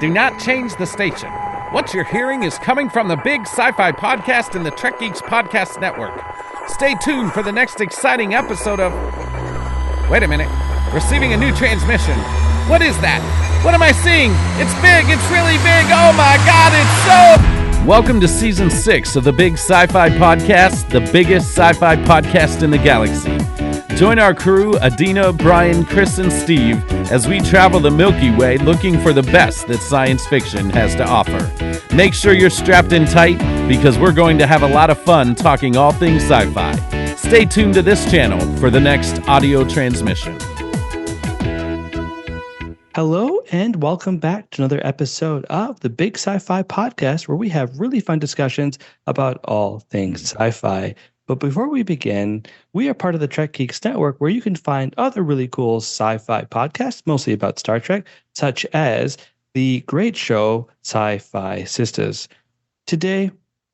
Do not change the station. What you're hearing is coming from the Big Sci-Fi Podcast and the Trek Geeks Podcast Network. Stay tuned for the next exciting episode of... Wait a minute. Receiving a new transmission. What is that? What am I seeing? It's big. It's really big. Oh my God, it's so... Welcome to Season 6 of the Big Sci-Fi Podcast, the biggest sci-fi podcast in the galaxy. Join our crew, Adina, Brian, Cris, and Steve, as we travel the Milky Way looking for the best that science fiction has to offer. Make sure you're strapped in tight, because we're going to have a lot of fun talking all things sci-fi. Stay tuned to this channel for the next audio transmission. Hello, and welcome back to another episode of the Big Sci-Fi Podcast, where we have really fun discussions about all things sci-fi. But before we begin, we are part of the Trek Geeks Network, where you can find other really cool sci-fi podcasts, mostly about Star Trek, such as the great show Sci-Fi Sisters. Today,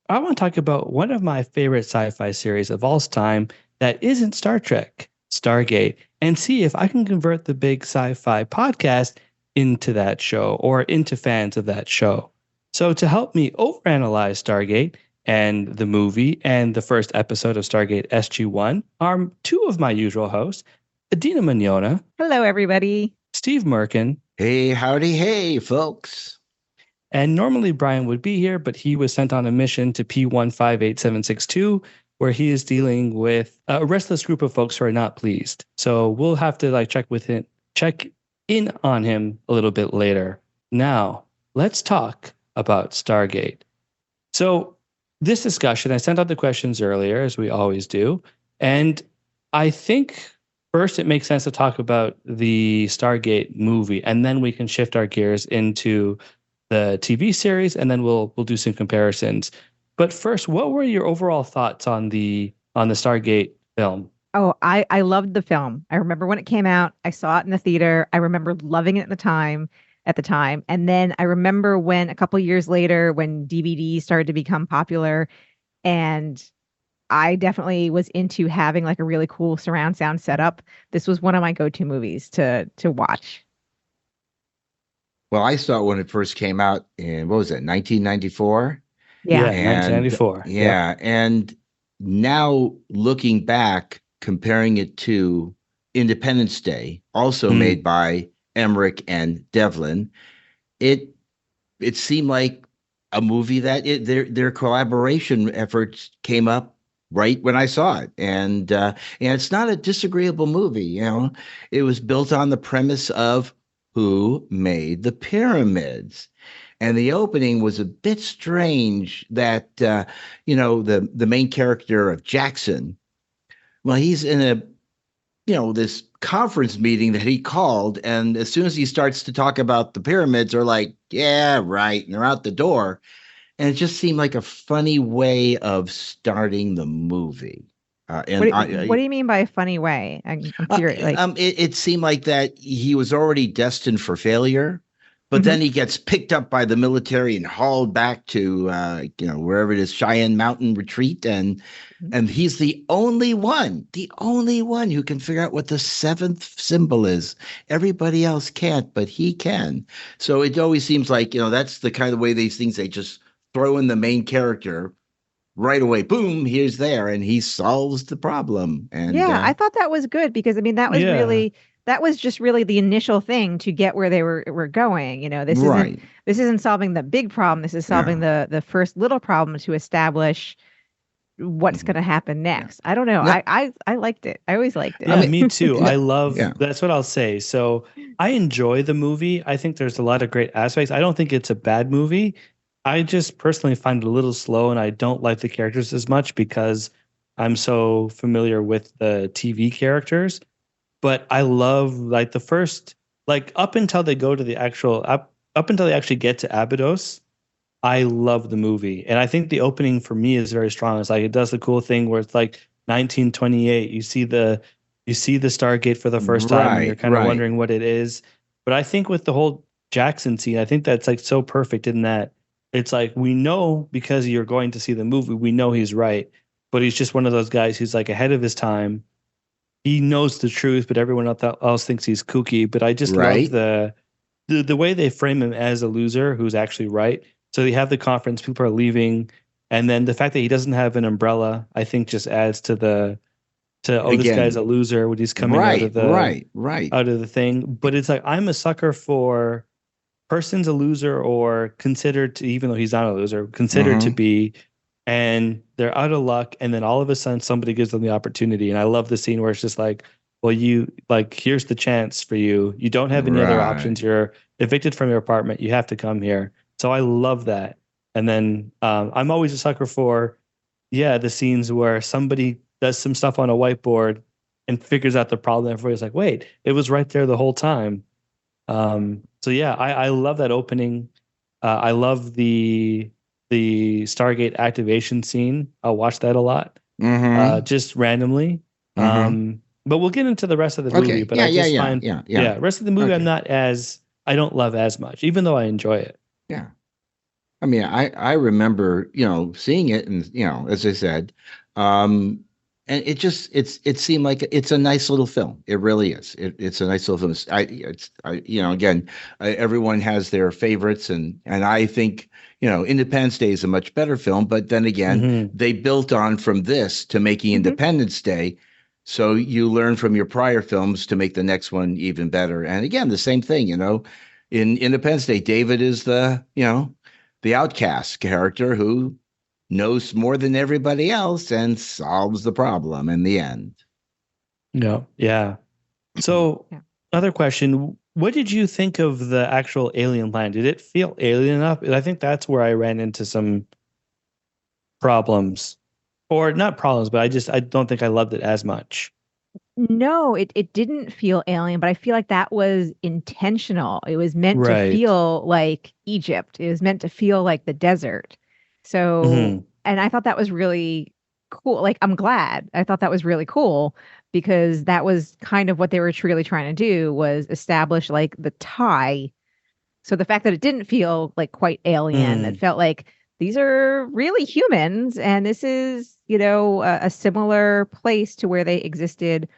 I want to talk about one of my favorite sci-fi series of all time that isn't Star Trek, Stargate, and see if I can convert the Big Sci-Fi Podcast into that show or into fans of that show. So to help me overanalyze Stargate and the movie and the first episode of Stargate SG-1 are two of my usual hosts, Adina Mignona. Hello, everybody. Steve Merkin. Hey, howdy, hey, folks. And normally Brian would be here, but he was sent on a mission to P158762, where he is dealing with a restless group of folks who are not pleased. So we'll have to check in on him a little bit later. Now, let's talk about Stargate. So this discussion, I sent out the questions earlier, as we always do. And I think first it makes sense to talk about the Stargate movie, and then we can shift our gears into the TV series, and then we'll do some comparisons. But first, what were your overall thoughts on the Stargate film? Oh, I loved the film. I remember when it came out. I saw it in the theater. I remember loving it at the time. And then I remember when a couple years later, when DVD started to become popular, and I definitely was into having like a really cool surround sound setup. This was one of my go-to movies to watch. Well, I saw it when it first came out in, 1994? Yeah, 1994. Yeah, and now looking back, comparing it to Independence Day, also made by Emmerich and Devlin, it seemed like a movie that their collaboration efforts came up right when I saw it, and it's not a disagreeable movie. You know, it was built on the premise of who made the pyramids, and the opening was a bit strange. That the main character of Jackson, well, he's in a this conference meeting that he called, and as soon as he starts to talk about the pyramids, they're like, yeah, right, and they're out the door. And it just seemed like a funny way of starting the movie. What do you mean by a funny way? I'm curious. It seemed like that he was already destined for failure, but then he gets picked up by the military and hauled back to wherever it is, Cheyenne Mountain Retreat, and he's the only one who can figure out what the seventh symbol is. Everybody else can't, but he can. So it always seems like that's the kind of way these things, they just throw in the main character right away. Boom, he's there, and he solves the problem. And I thought that was good, because I mean that was just really the initial thing to get where they were going. This isn't solving the big problem. This is solving the first little problem to establish what's going to happen next. I don't know. I liked it. I always liked it. Yeah, me too. I love, that's what I'll say. So I enjoy the movie. I think there's a lot of great aspects. I don't think it's a bad movie. I just personally find it a little slow, and I don't like the characters as much because I'm so familiar with the TV characters. But I love like the first, like up until they go to the actual, up until they actually get to Abydos, I love the movie. And I think the opening for me is very strong. It's like it does the cool thing where it's like 1928. You see the Stargate for the first time, and you're kind of wondering what it is. But I think with the whole Jackson scene, I think that's like so perfect in that it's like, we know because you're going to see the movie, we know he's right, but he's just one of those guys who's like ahead of his time. He knows the truth, but everyone else thinks he's kooky. But I just love the the way they frame him as a loser who's actually right. So they have the conference, people are leaving, and then the fact that he doesn't have an umbrella, I think, just adds to this guy's a loser when he's coming out of the thing. But it's like, I'm a sucker for person's a loser or considered to, even though he's not a loser, considered to be, and they're out of luck, and then all of a sudden somebody gives them the opportunity. And I love the scene where it's just like, well, here's the chance for you. You don't have any other options. You're evicted from your apartment. You have to come here. So I love that. And then I'm always a sucker for, the scenes where somebody does some stuff on a whiteboard and figures out the problem. Everybody's like, wait, it was right there the whole time. I love that opening. I love the Stargate activation scene. I'll watch that a lot, just randomly. But we'll get into the rest of the movie. But rest of the movie I don't love as much, even though I enjoy it. Yeah. I mean, I remember, seeing it, and, as I said, and it seemed like it's a nice little film. It really is. It's a nice little film. Again, everyone has their favorites, and I think, Independence Day is a much better film. But then again, they built on from this to making Independence Day. So you learn from your prior films to make the next one even better. And again, the same thing, in Independence Day, David is the outcast character who knows more than everybody else and solves the problem in the end. No. Yeah. So another question, what did you think of the actual alien land? Did it feel alien enough? I think that's where I ran into some problems, or not problems, but I don't think I loved it as much. No, it didn't feel alien, but I feel like that was intentional. It was meant to feel like Egypt. It was meant to feel like the desert. So, and I thought that was really cool. Like, I'm glad. I thought that was really cool because that was kind of what they were really trying to do, was establish like the tie. So the fact that it didn't feel like quite alien, it felt like these are really humans, and this is, a similar place to where they existed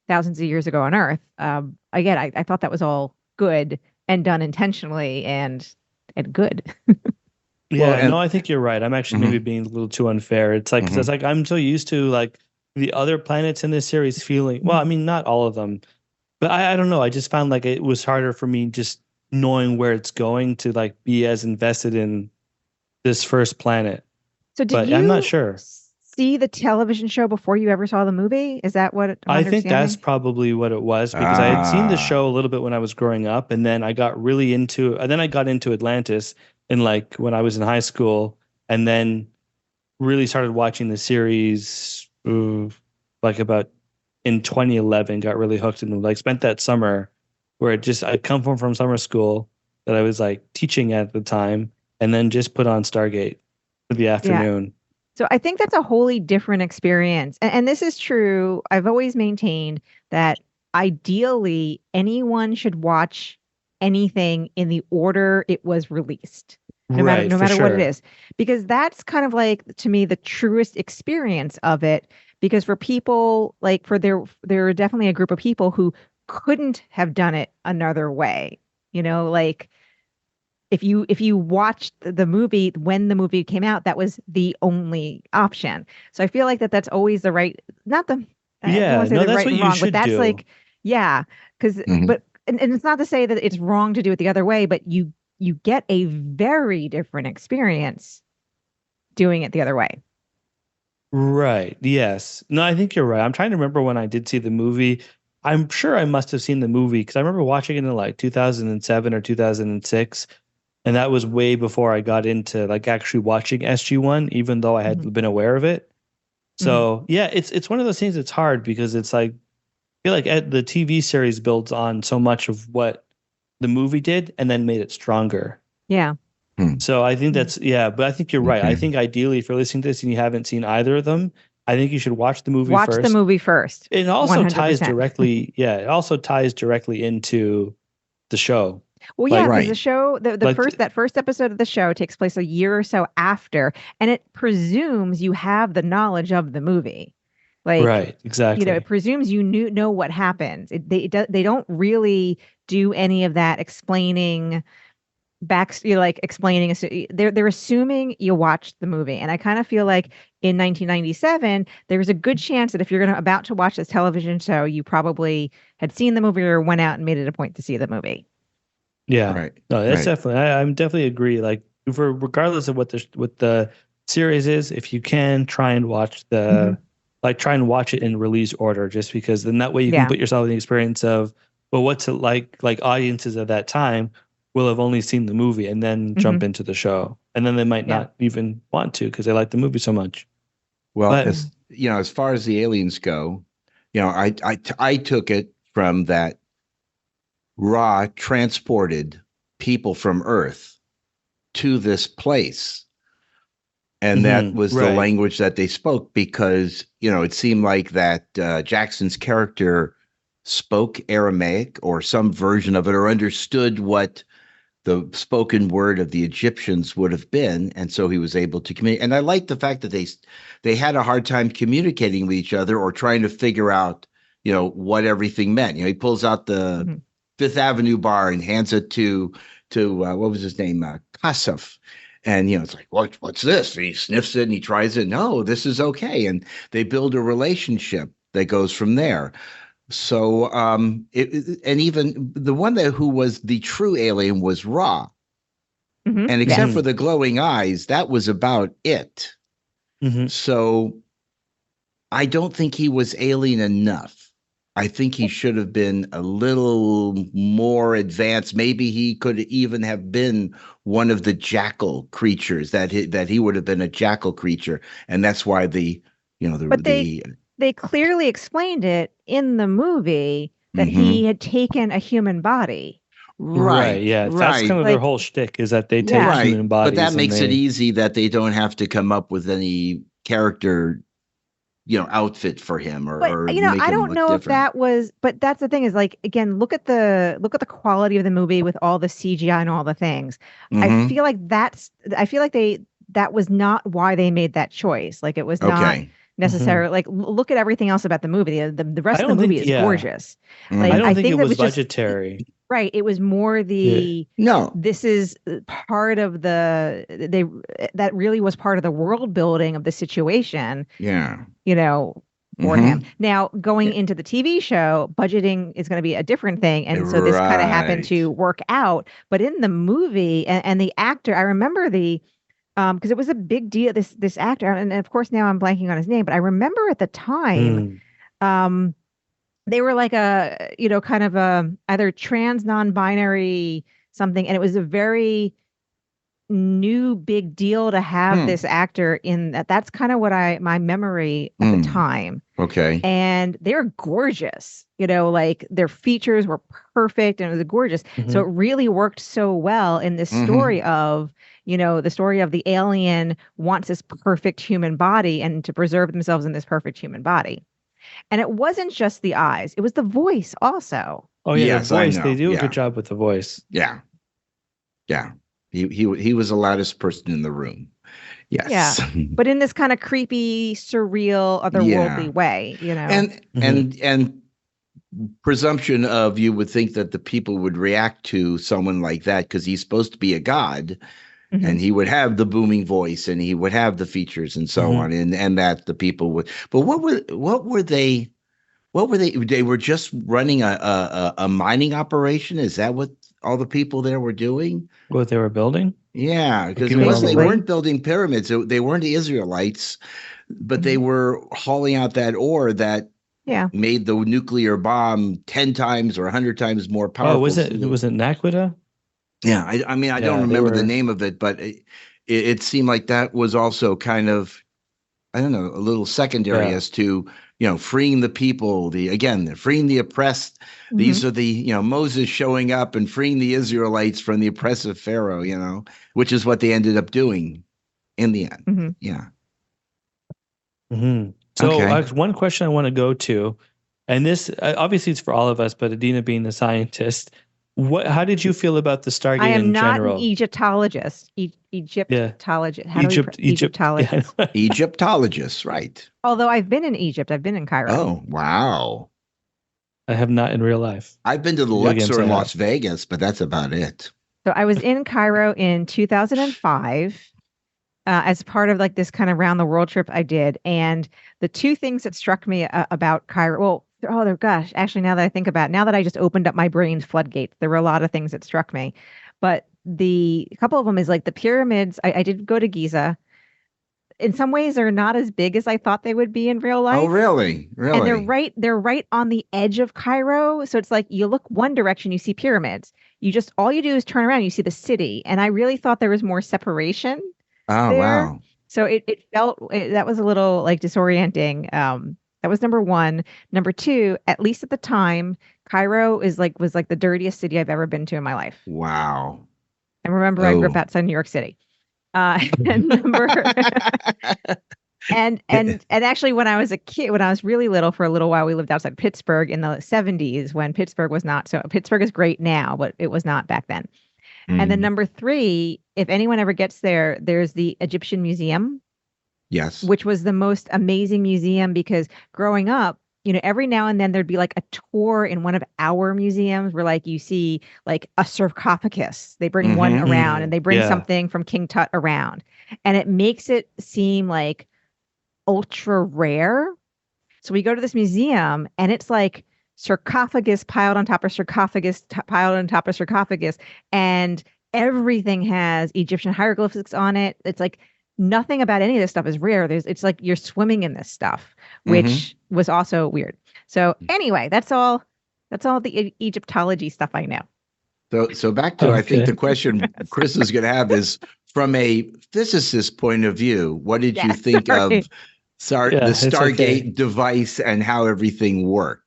thousands of years ago on Earth. Again, I thought that was all good and done intentionally and good. I think you're right. I'm actually maybe being a little too unfair. It's like, 'cause it's like, I'm so used to like the other planets in this series feeling, well, I mean, not all of them, but I don't know. I just found like it was harder for me just knowing where it's going to like be as invested in this first planet. So I'm not sure. See the television show before you ever saw the movie? Is that what I think that's probably what it was, because I had seen the show a little bit when I was growing up, and then I got really into Atlantis in like when I was in high school, and then really started watching the series like about in 2011, got really hooked, and like spent that summer where I come from summer school that I was like teaching at the time, and then just put on Stargate for the afternoon. Yeah. So I think that's a wholly different experience. And this is true. I've always maintained that ideally anyone should watch anything in the order it was released, no matter what it is, because that's kind of like, to me, the truest experience of it. Because for people like there are definitely a group of people who couldn't have done it another way, like if you watched the movie when the movie came out, that was the only option. So I feel like that's always the right, not the that's right what you wrong, should but that's do. like, because but and it's not to say that it's wrong to do it the other way, but you get a very different experience doing it the other way. Right. Yes. No, I think you're right. I'm trying to remember when I did see the movie. I'm sure I must have seen the movie because I remember watching it in like 2007 or 2006. And that was way before I got into like actually watching SG-1, even though I had been aware of it. So it's one of those things that's hard because it's like, I feel like the TV series builds on so much of what the movie did and then made it stronger. Yeah. So I think but I think you're right. I think ideally, if you're listening to this and you haven't seen either of them, I think you should watch the movie first. Watch the movie first. It also ties directly, it also ties directly into the show. Well, yeah, because the show, that first episode of the show takes place a year or so after, and it presumes you have the knowledge of the movie. Like, right, exactly. it presumes you know what happens. They don't really do any of that explaining like explaining. They're assuming you watched the movie, and I kind of feel like in 1997 there's a good chance that if you're about to watch this television show, you probably had seen the movie or went out and made it a point to see the movie. Yeah, Right. no, that's Right. definitely. I'm definitely agree. Like, for regardless of what the series is, if you can try and watch try and watch it in release order, just because then that way you can put yourself in the experience of, well, what's it like? Like, audiences of that time will have only seen the movie and then jump into the show, and then they might not even want to because they like the movie so much. Well, as far as the aliens go, I took it from that Ra transported people from Earth to this place. And that was the language that they spoke, because, it seemed like that Jackson's character spoke Aramaic or some version of it, or understood what the spoken word of the Egyptians would have been. And so he was able to communicate. And I like the fact that they had a hard time communicating with each other or trying to figure out, what everything meant. He pulls out the Fifth Avenue bar and hands it to what was his name? Kasaf. And, it's like, what's this? And he sniffs it and he tries it. No, this is okay. And they build a relationship that goes from there. So, and even the one who was the true alien was Ra. And except for the glowing eyes, that was about it. So I don't think he was alien enough. I think he should have been a little more advanced. Maybe he could even have been one of the jackal creatures, that he would have been a jackal creature. And that's why they clearly explained it in the movie that he had taken a human body. Right. Yeah. That's kind of their whole shtick, is that they take human bodies. But that makes it easy that they don't have to come up with any character outfit for him, or I don't know if that was, but that's the thing is, like, again, look at the quality of the movie with all the CGI and all the things. I feel like that was not why they made that choice. Like, it was not necessarily like, look at everything else about the movie. The rest of the movie is gorgeous. Like, I think it was Just, budgetary. right. It was more this is part of that really was part of the world building of the situation. Yeah. For him. Now, going into the TV show, budgeting is going to be a different thing. And so this kind of happened to work out. But in the movie and the actor, I remember because it was a big deal, this actor, and of course now I'm blanking on his name, but I remember at the time, they were like a, kind of a either trans, non-binary something. And it was a very new big deal to have this actor in that. That's kind of what my memory at the time. Okay. And they're gorgeous, like their features were perfect and it was gorgeous. So it really worked so well in this story of, the story of the alien wants this perfect human body and to preserve themselves in this perfect human body. And it wasn't just the eyes, it was the voice also. Oh yeah, the voice. They do a good job with the voice. Yeah. Yeah. He was the loudest person in the room. Yes. Yeah. But in this kind of creepy, surreal, otherworldly way, And presumption of, you would think that the people would react to someone like that because he's supposed to be a god, and he would have the booming voice and he would have the features and so on, and that the people would. But what were they? They were just running a mining operation. Is that what all the people there were doing? What they were building? Yeah, because they weren't building pyramids. They weren't the Israelites, but they were hauling out that ore that made the nuclear bomb 10 times or 100 times more powerful. Oh, was it Naquita? Yeah, I mean, I don't remember the name of it, but it seemed like that was also kind of, I don't know, a little secondary as to, freeing the people, they're freeing the oppressed. These are the, Moses showing up and freeing the Israelites from the oppressive Pharaoh, which is what they ended up doing in the end. Yeah. So one question I want to go to, and this obviously it's for all of us, but Adina being the scientist, How did you feel about the I Stargate am in not an general? Egyptologist. Yeah. Egyptologist. How do we Egypt. Egyptologist? Yeah. Egyptologist, right? Although I've been in Egypt, I've been in Cairo. Oh, wow. I have not in real life. I've been to the Video games Luxor I in have. Las Vegas, but that's about it. So I was in Cairo in 2005 as part of like this kind of round the world trip I did. And the two things that struck me about Cairo, well, gosh, actually, now that I think about it, now that I just opened up my brain's floodgates, there were a lot of things that struck me. But a couple of them is like the pyramids. I did go to Giza. In some ways, they're not as big as I thought they would be in real life. Oh, really? And Really? they're right on the edge of Cairo. So it's like you look one direction, you see pyramids. All you do is turn around, you see the city. And I really thought there was more separation Oh, there. wow. So that was a little like disorienting. That was number one. Number two, at least at the time, Cairo was like the dirtiest city I've ever been to in my life. Wow. And remember, I grew up outside New York City. And number and actually, when I was a kid, when I was really little, for a little while, we lived outside Pittsburgh in the 70s when Pittsburgh was not so. Pittsburgh is great now, but it was not back then. And then number three, if anyone ever gets there, there's the Egyptian Museum. Yes. Which was the most amazing museum because growing up, every now and then there'd be like a tour in one of our museums where like you see like a sarcophagus. They bring one around and they bring something from King Tut around. And it makes it seem like ultra rare. So we go to this museum and it's like sarcophagus piled on top of sarcophagus piled on top of sarcophagus, and everything has Egyptian hieroglyphics on it. It's like nothing about any of this stuff is rare. It's like you're swimming in this stuff, which was also weird. So anyway, that's all the Egyptology stuff I know. So back to, I think the question Cris is going to have is, from a physicist point of view, what did you think of the Stargate device and how everything worked?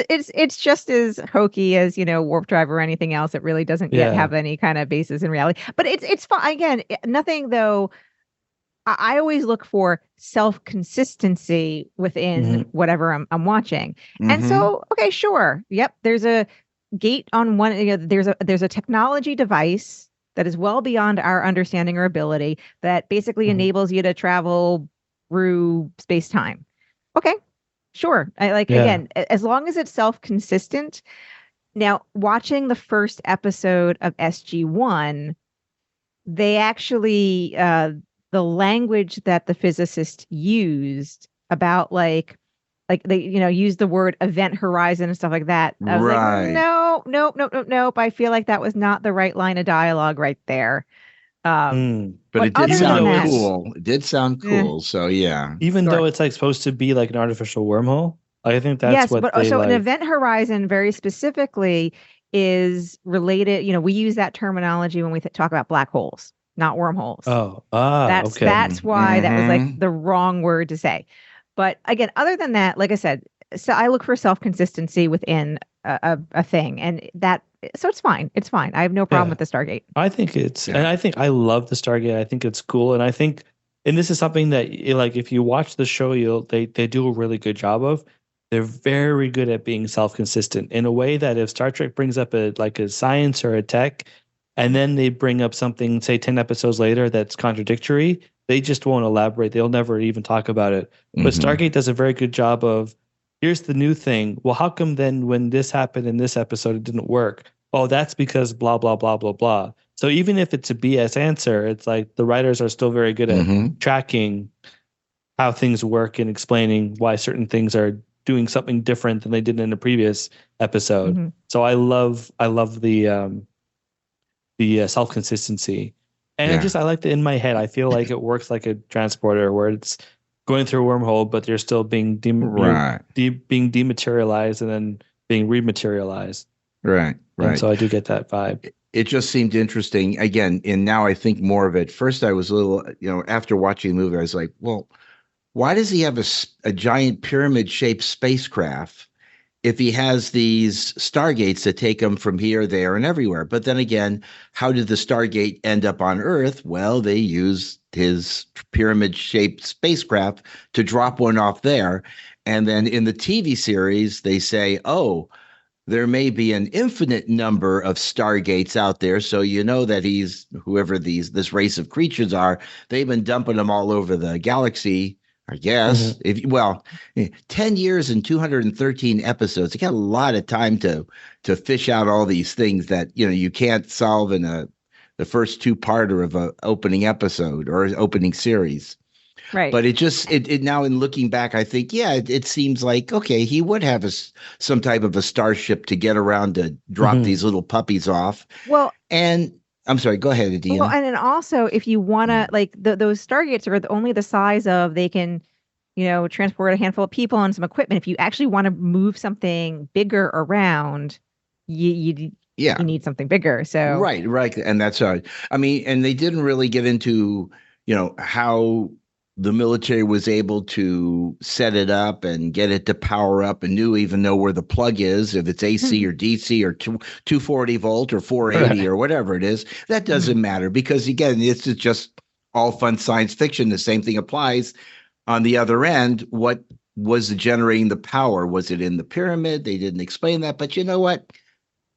It's just as hokey as warp drive or anything else. It really doesn't yet have any kind of basis in reality. But it's fun. Again, nothing though. I always look for self-consistency within whatever I'm watching. And so, okay, sure, yep. There's a gate on one. There's a technology device that is well beyond our understanding or ability that basically enables you to travel through space-time. Okay. Sure. Again, as long as it's self-consistent. Now, watching the first episode of SG-1, they actually, the language that the physicist used about like they, used the word event horizon and stuff like that. I was like, nope. I feel like that was not the right line of dialogue right there. But it did sound cool. It did sound cool. So yeah. Even though it's like supposed to be like an artificial wormhole, I think that's what they an event horizon very specifically is related. We use that terminology when we talk about black holes, not wormholes. That's why that was like the wrong word to say. But again, other than that, like I said, so I look for self-consistency within a thing, and that. So it's fine. It's fine. I have no problem with the Stargate. I think and I think I love the Stargate. I think it's cool. And I think, and this is something that like, if you watch the show, they do a really good job of. They're very good at being self-consistent in a way that if Star Trek brings up a science or a tech, and then they bring up something, say 10 episodes later, that's contradictory, they just won't elaborate. They'll never even talk about it. But Stargate does a very good job of, here's the new thing. Well, how come then when this happened in this episode, it didn't work? Oh, that's because blah, blah, blah, blah, blah. So even if it's a BS answer, it's like the writers are still very good at tracking how things work and explaining why certain things are doing something different than they did in a previous episode. So I love the self-consistency. And I like it in my head. I feel like it works like a transporter where it's going through a wormhole, but they're still being being dematerialized and then being rematerialized. Right. And so I do get that vibe. It just seemed interesting. Again, and now I think more of it. First, I was a little, after watching the movie, I was like, well, why does he have a giant pyramid-shaped spacecraft if he has these Stargates that take him from here, there, and everywhere? But then again, how did the Stargate end up on Earth? Well, they used his pyramid-shaped spacecraft to drop one off there. And then in the TV series, they say, oh, there may be an infinite number of Stargates out there. So you know that whoever this race of creatures are, they've been dumping them all over the galaxy. I guess 10 years and 213 episodes. You got a lot of time to fish out all these things that you can't solve in the first two-parter of a opening episode or an opening series. Right. But it now, in looking back, I think, it seems like, okay, he would have some type of a starship to get around to drop these little puppies off. Well, and I'm sorry, go ahead, Adina. Well, and then also, if you want to, like, those Stargates are only the size of, they can, transport a handful of people and some equipment. If you actually want to move something bigger around, you need something bigger. So right, and that's and they didn't really get into how the military was able to set it up and get it to power up and even know where the plug is, if it's AC or DC or 240 volt or 480 or whatever it is. That doesn't matter, because again, this is just all fun science fiction. The same thing applies on the other end. What was generating the power? Was it in the pyramid? They didn't explain that, but you know what?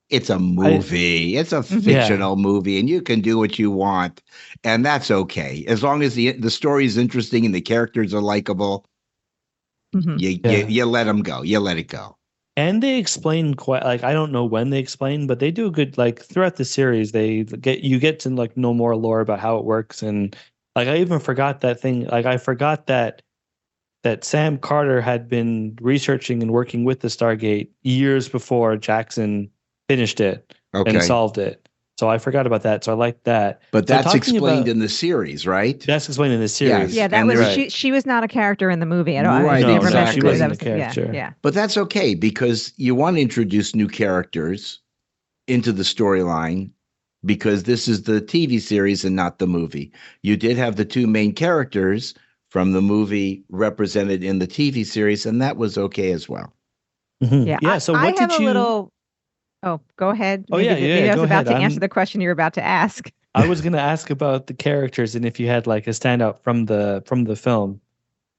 It's a movie. It's a fictional movie, and you can do what you want, and that's okay as long as the story is interesting and the characters are likable. You let them go. You let it go. And they explain quite, like, I don't know when they explain, but they do a good, like, throughout the series. You get to like know more lore about how it works, and like I even forgot that thing. Like I forgot that Sam Carter had been researching and working with the Stargate years before Jackson finished it and solved it. So I forgot about that. So I like that. But that's explained in the series, right? That's explained in the series. Yeah, that was she was not a character in the movie at all. Right, no, exactly. She wasn't a character. Yeah. But that's okay, because you want to introduce new characters into the storyline, because this is the TV series and not the movie. You did have the two main characters from the movie represented in the TV series, and that was okay as well. Yeah. So what did you? Oh, go ahead. Maybe I was about to answer the question you were about to ask. I was going to ask about the characters and if you had like a standout from the film,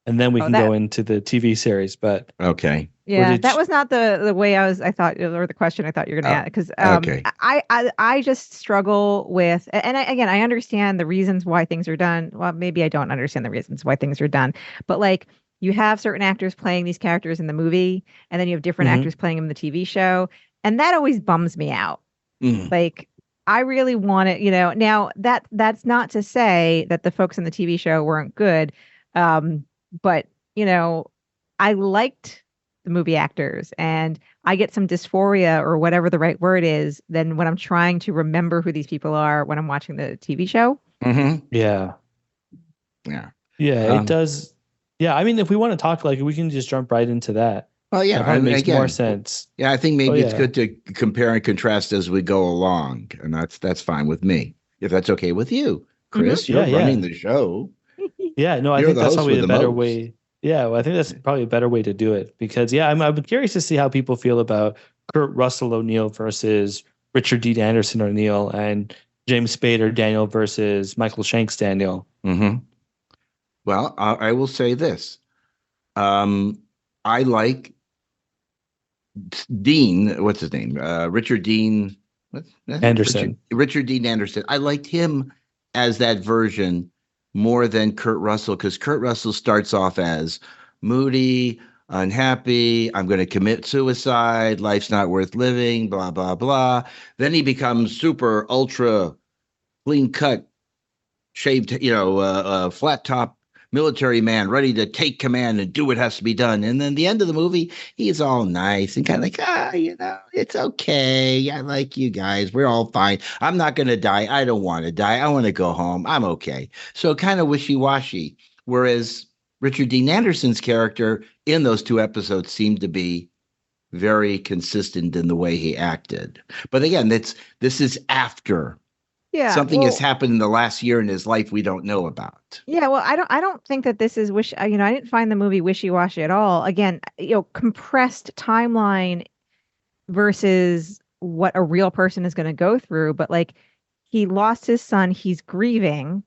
and then we can go into the TV series. But okay, that was not the way I thought, or the question I thought you were going to ask, because I just struggle with, and I understand the reasons why things are done. Well, maybe I don't understand the reasons why things are done, but like, you have certain actors playing these characters in the movie, and then you have different actors playing them in the TV show. And that always bums me out. Like, I really want it, now that's not to say that the folks in the TV show weren't good. But, I liked the movie actors, and I get some dysphoria, or whatever the right word is, then when I'm trying to remember who these people are when I'm watching the TV show. Yeah, it does. Yeah. I mean, if we want to talk, like, we can just jump right into that. Well, yeah, it makes more sense. Yeah, I think maybe it's good to compare and contrast as we go along, and that's fine with me. If that's okay with you, Cris, you're running the show. Yeah, no, I think that's probably a better way. Yeah, well, I think that's probably a better way to do it, because I'm curious to see how people feel about Kurt Russell O'Neill versus Richard Dean Anderson O'Neill, and James Spader Daniel versus Michael Shanks Daniel. Well, I will say this: I like Dean, what's his name? Richard Dean Anderson. Richard Dean Anderson. I liked him as that version more than Kurt Russell, because Kurt Russell starts off as moody, unhappy, I'm going to commit suicide, life's not worth living, blah, blah, blah. Then he becomes super ultra clean cut, shaved, flat top military man, ready to take command and do what has to be done. And then the end of the movie, he's all nice and kind of like, it's okay. I like you guys. We're all fine. I'm not going to die. I don't want to die. I want to go home. I'm okay. So kind of wishy-washy. Whereas Richard Dean Anderson's character in those two episodes seemed to be very consistent in the way he acted. But again, this is after. Yeah, something has happened in the last year in his life we don't know about. Yeah, well, I don't think that this is I didn't find the movie wishy-washy at all. Again, compressed timeline versus what a real person is going to go through. But like, he lost his son, he's grieving,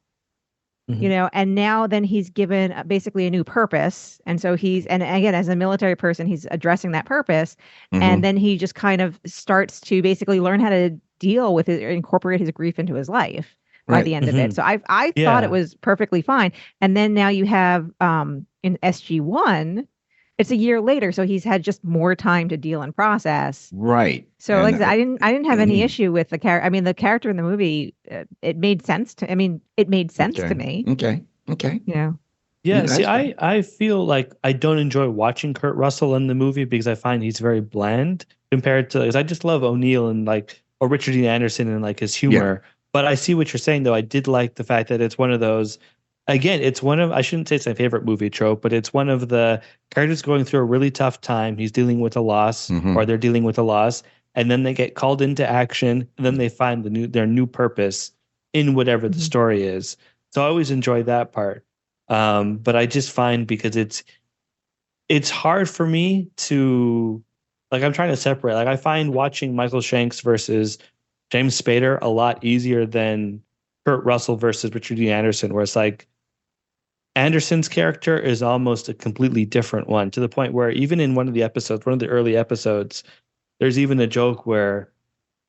you know, and now then he's given basically a new purpose. And so and again, as a military person, he's addressing that purpose. And then he just kind of starts to basically learn how to deal with it, or incorporate his grief into his life by the end of it. So I thought it was perfectly fine. And then now you have in SG-1, it's a year later, so he's had just more time to deal and process. Right. So like I didn't have any issue with the character. I mean, the character in the movie, it made sense to. I mean, it made sense to me. Okay. You know. Yeah. See, I feel like I don't enjoy watching Kurt Russell in the movie because I find he's very bland compared to. Because I just love O'Neill and or Richard Dean Anderson and his humor. Yeah. But I see what you're saying, though. I did like the fact that it's one of those. Again, it's one of, I shouldn't say it's my favorite movie trope, but it's one of the characters going through a really tough time. He's dealing with a loss, or they're dealing with a loss, and then they get called into action, and then they find their new purpose in whatever the story is. So I always enjoy that part. But I just find, because it's hard for me to, I'm trying to separate. I find watching Michael Shanks versus James Spader a lot easier than Kurt Russell versus Richard Dean Anderson, where it's Anderson's character is almost a completely different one, to the point where even in one of the early episodes, there's even a joke where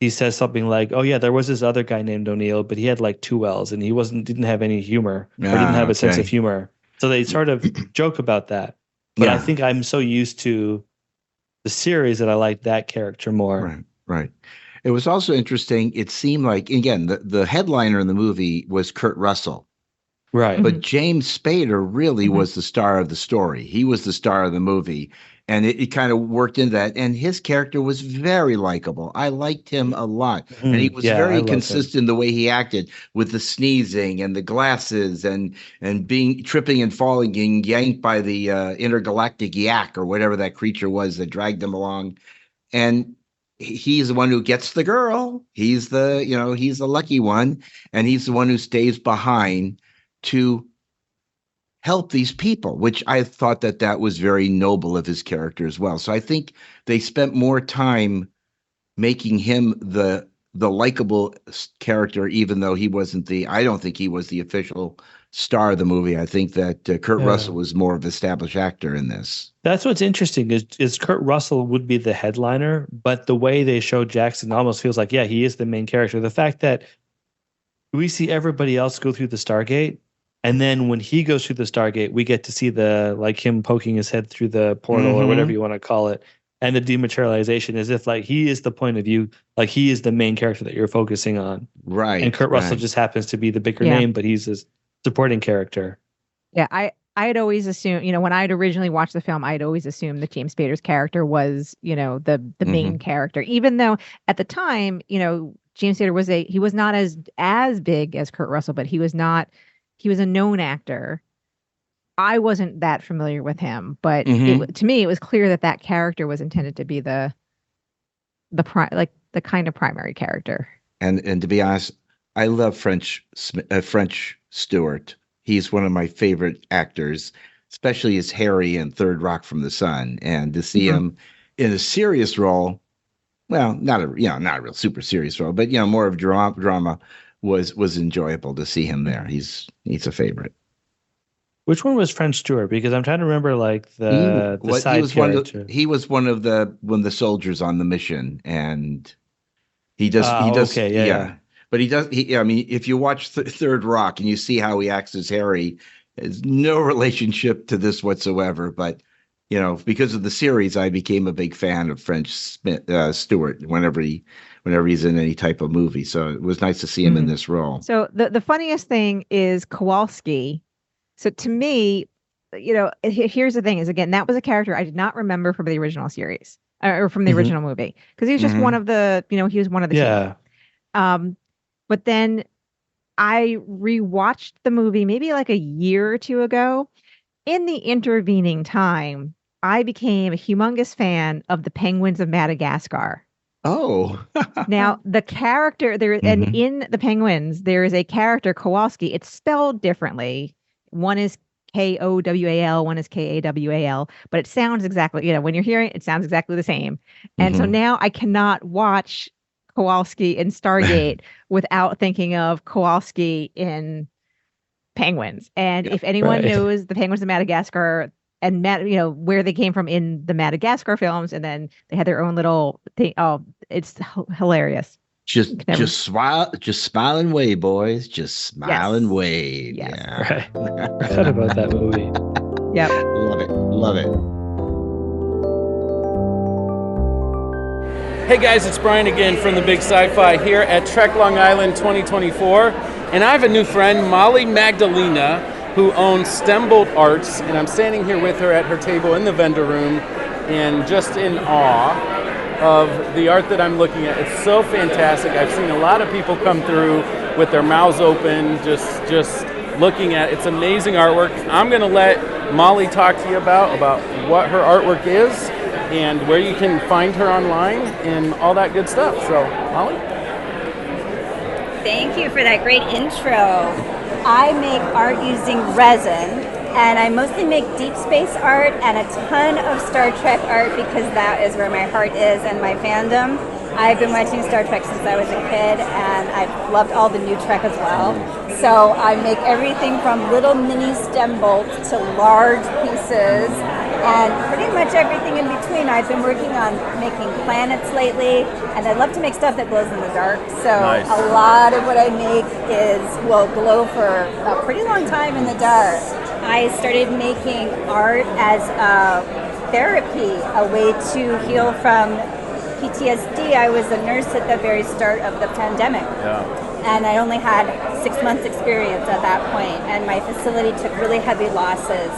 he says something like, "Oh yeah, there was this other guy named O'Neill, but he had 2 L's and he didn't have any humor, or didn't have a sense of humor." So they sort of joke about that. But I think I'm so used to the series that I like that character more. Right. It was also interesting. It seemed like, again, the headliner in the movie was Kurt Russell. Right. But James Spader really was the star of the story. He was the star of the movie. And it kind of worked into that. And his character was very likable. I liked him a lot. And he was very consistent in the way he acted, with the sneezing and the glasses and tripping and falling and yanked by the intergalactic yak, or whatever that creature was that dragged him along. And he's the one who gets the girl. He's the lucky one. And he's the one who stays behind to help these people, which I thought that was very noble of his character as well. So I think they spent more time making him the likable character, even though I don't think he was the official star of the movie. I think that Kurt Russell was more of an established actor in this. That's what's interesting is Kurt Russell would be the headliner, but the way they show Jackson almost feels like, he is the main character. The fact that we see everybody else go through the Stargate, and then when he goes through the Stargate, we get to see him poking his head through the portal, or whatever you want to call it, and the dematerialization, as if he is the point of view, he is the main character that you're focusing on. Right. And Kurt Russell just happens to be the bigger name, but he's a supporting character. Yeah, I had always assumed, when I had originally watched the film, I'd always assumed that James Spader's character was, the main character, even though at the time, James Spader he was not as big as Kurt Russell, but he was a known actor. I wasn't that familiar with him, but to me, it was clear that character was intended to be the kind of primary character. And to be honest, I love French Stewart. He's one of my favorite actors, especially as Harry in Third Rock from the Sun. And to see him in a serious role, well, not a real super serious role, but more of drama was enjoyable to see him there. He's a favorite. Which one was French Stewart? Because I'm trying to remember the side character. He was one of the soldiers on the mission, and he does. Okay, yeah. But if you watch Third Rock and you see how he acts as Harry, there's no relationship to this whatsoever. But because of the series, I became a big fan of French Stewart whenever he's in any type of movie. So it was nice to see him in this role. So the funniest thing is Kowalski. So to me, here's the thing: is, again, that was a character I did not remember from the original series or from the original movie, because he was just one of the, he was one of the team. But then I rewatched the movie maybe a year or two ago. In the intervening time, I became a humongous fan of the Penguins of Madagascar. Oh. Now, the character there, and in the Penguins, there is a character, Kowalski. It's spelled differently. One is Kowal, one is Kawal, but it sounds exactly, when you're hearing it, it sounds exactly the same. And so now I cannot watch Kowalski in Stargate without thinking of Kowalski in penguins. And if anyone knows the penguins of Madagascar and where they came from in the Madagascar films, and then they had their own little thing. Oh, it's hilarious. Just smile and wave, boys. Just smile and wave. Yes. Yeah. Right. I forgot about that movie. Yep. Love it. Hey guys, it's Brian again from the Big Sci-Fi here at Trek Long Island 2024. And I have a new friend, Molly Magdelena, who owns Stembolt Arts. And I'm standing here with her at her table in the vendor room and just in awe of the art that I'm looking at. It's so fantastic. I've seen a lot of people come through with their mouths open, just looking at it. It's amazing artwork. I'm going to let Molly talk to you about what her artwork is and where you can find her online and all that good stuff. So, Molly? Thank you for that great intro. I make art using resin, and I mostly make deep space art and a ton of Star Trek art because that is where my heart is and my fandom. I've been watching Star Trek since I was a kid, and I've loved all the new Trek as well. So I make everything from little mini stem bolts to large pieces, and pretty much everything in between. I've been working on making planets lately, and I love to make stuff that glows in the dark. So a lot of what I make will glow for a pretty long time in the dark. I started making art as a therapy, a way to heal from PTSD. I was a nurse at the very start of the pandemic. And I only had 6 months experience at that point, and my facility took really heavy losses.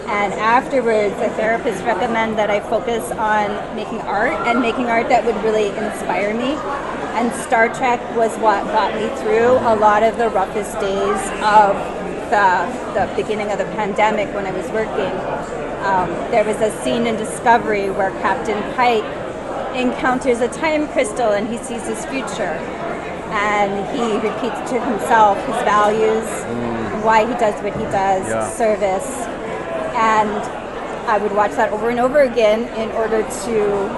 And afterwards, a therapist recommended that I focus on making art and making art that would really inspire me. And Star Trek was what got me through a lot of the roughest days of the beginning of the pandemic when I was working. There was a scene in Discovery where Captain Pike encounters a time crystal and he sees his future. And he repeats to himself his values, why he does what he does, service. And I would watch that over and over again in order to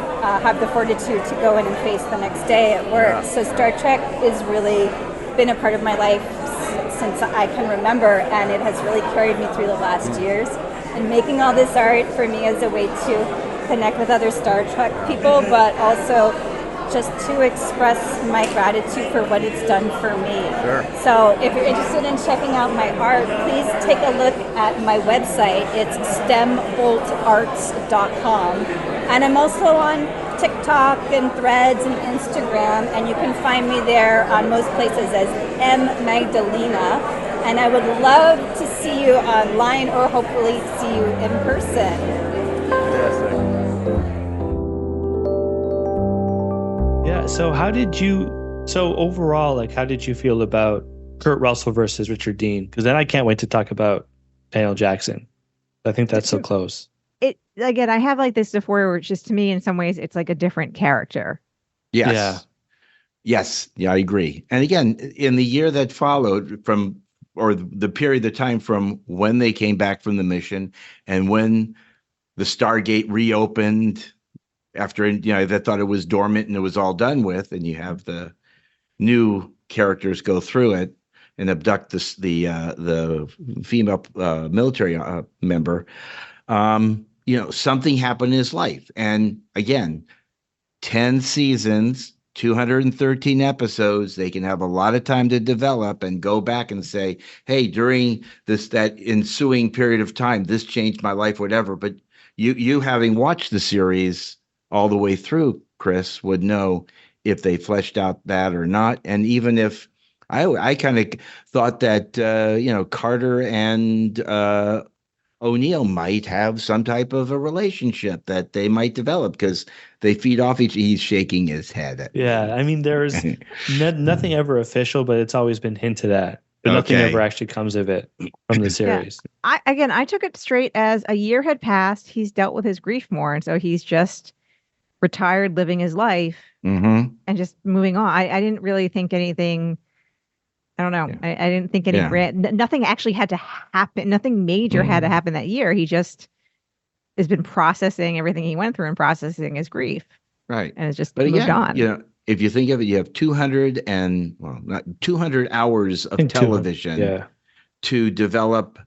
have the fortitude to go in and face the next day at work. So Star Trek has really been a part of my life since I can remember, and it has really carried me through the last years. And making all this art for me is a way to connect with other Star Trek people, but also just to express my gratitude for what it's done for me. So if you're interested in checking out my art, please take a look at my website. It's stemboltarts.com. And I'm also on TikTok and Threads and Instagram, and you can find me there on most places as M. Magdelena. And I would love to see you online or hopefully see you in person. Fantastic. Yeah, so overall, how did you feel about Kurt Russell versus Richard Dean? Because then I can't wait to talk about Daniel Jackson. I think that's so close. Again, I have this before where it's just, to me, in some ways, it's like a different character. Yes. Yeah. Yes. Yeah, I agree. And again, in the year that followed the period of time from when they came back from the mission and when the Stargate reopened after, they thought it was dormant and it was all done with, and you have the new characters go through it and abduct the female military member. Something happened in his life. And again, 10 seasons, 213 episodes, they can have a lot of time to develop and go back and say, hey, during that ensuing period of time, this changed my life, whatever. But you having watched the series all the way through, Cris, would know if they fleshed out that or not. And even if I kind of thought that, Carter and O'Neill might have some type of a relationship that they might develop because they feed off each. He's shaking his head. Yeah, I mean, there's nothing ever official, but it's always been hinted at. But nothing ever actually comes of it from the series. Yeah. I took it straight as a year had passed. He's dealt with his grief more, and so he's just retired, living his life, and just moving on. I didn't really think anything. I don't know. Yeah. I didn't think nothing actually had to happen. Nothing major had to happen that year. He just has been processing everything he went through and processing his grief. Right. And it's just moved on. If you think of it, you have 200 hours of television to develop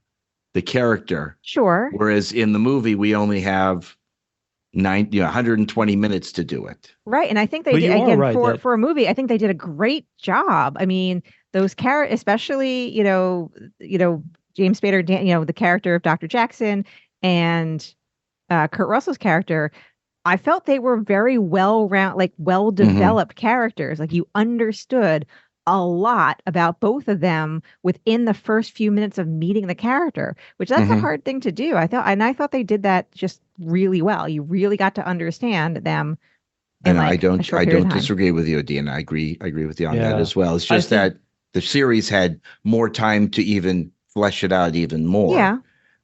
the character. Sure. Whereas in the movie, we only have 120 minutes to do it. Right. And I think they did, again, for a movie, I think they did a great job. I mean, those characters, especially, James Spader, the character of Dr. Jackson and Kurt Russell's character, I felt they were very well-developed characters. Like, you understood a lot about both of them within the first few minutes of meeting the character, which that's a hard thing to do. I thought they did that just really well. You really got to understand them. And I don't disagree with you, Dean. I agree with you on that as well. It's just that the series had more time to even flesh it out even more.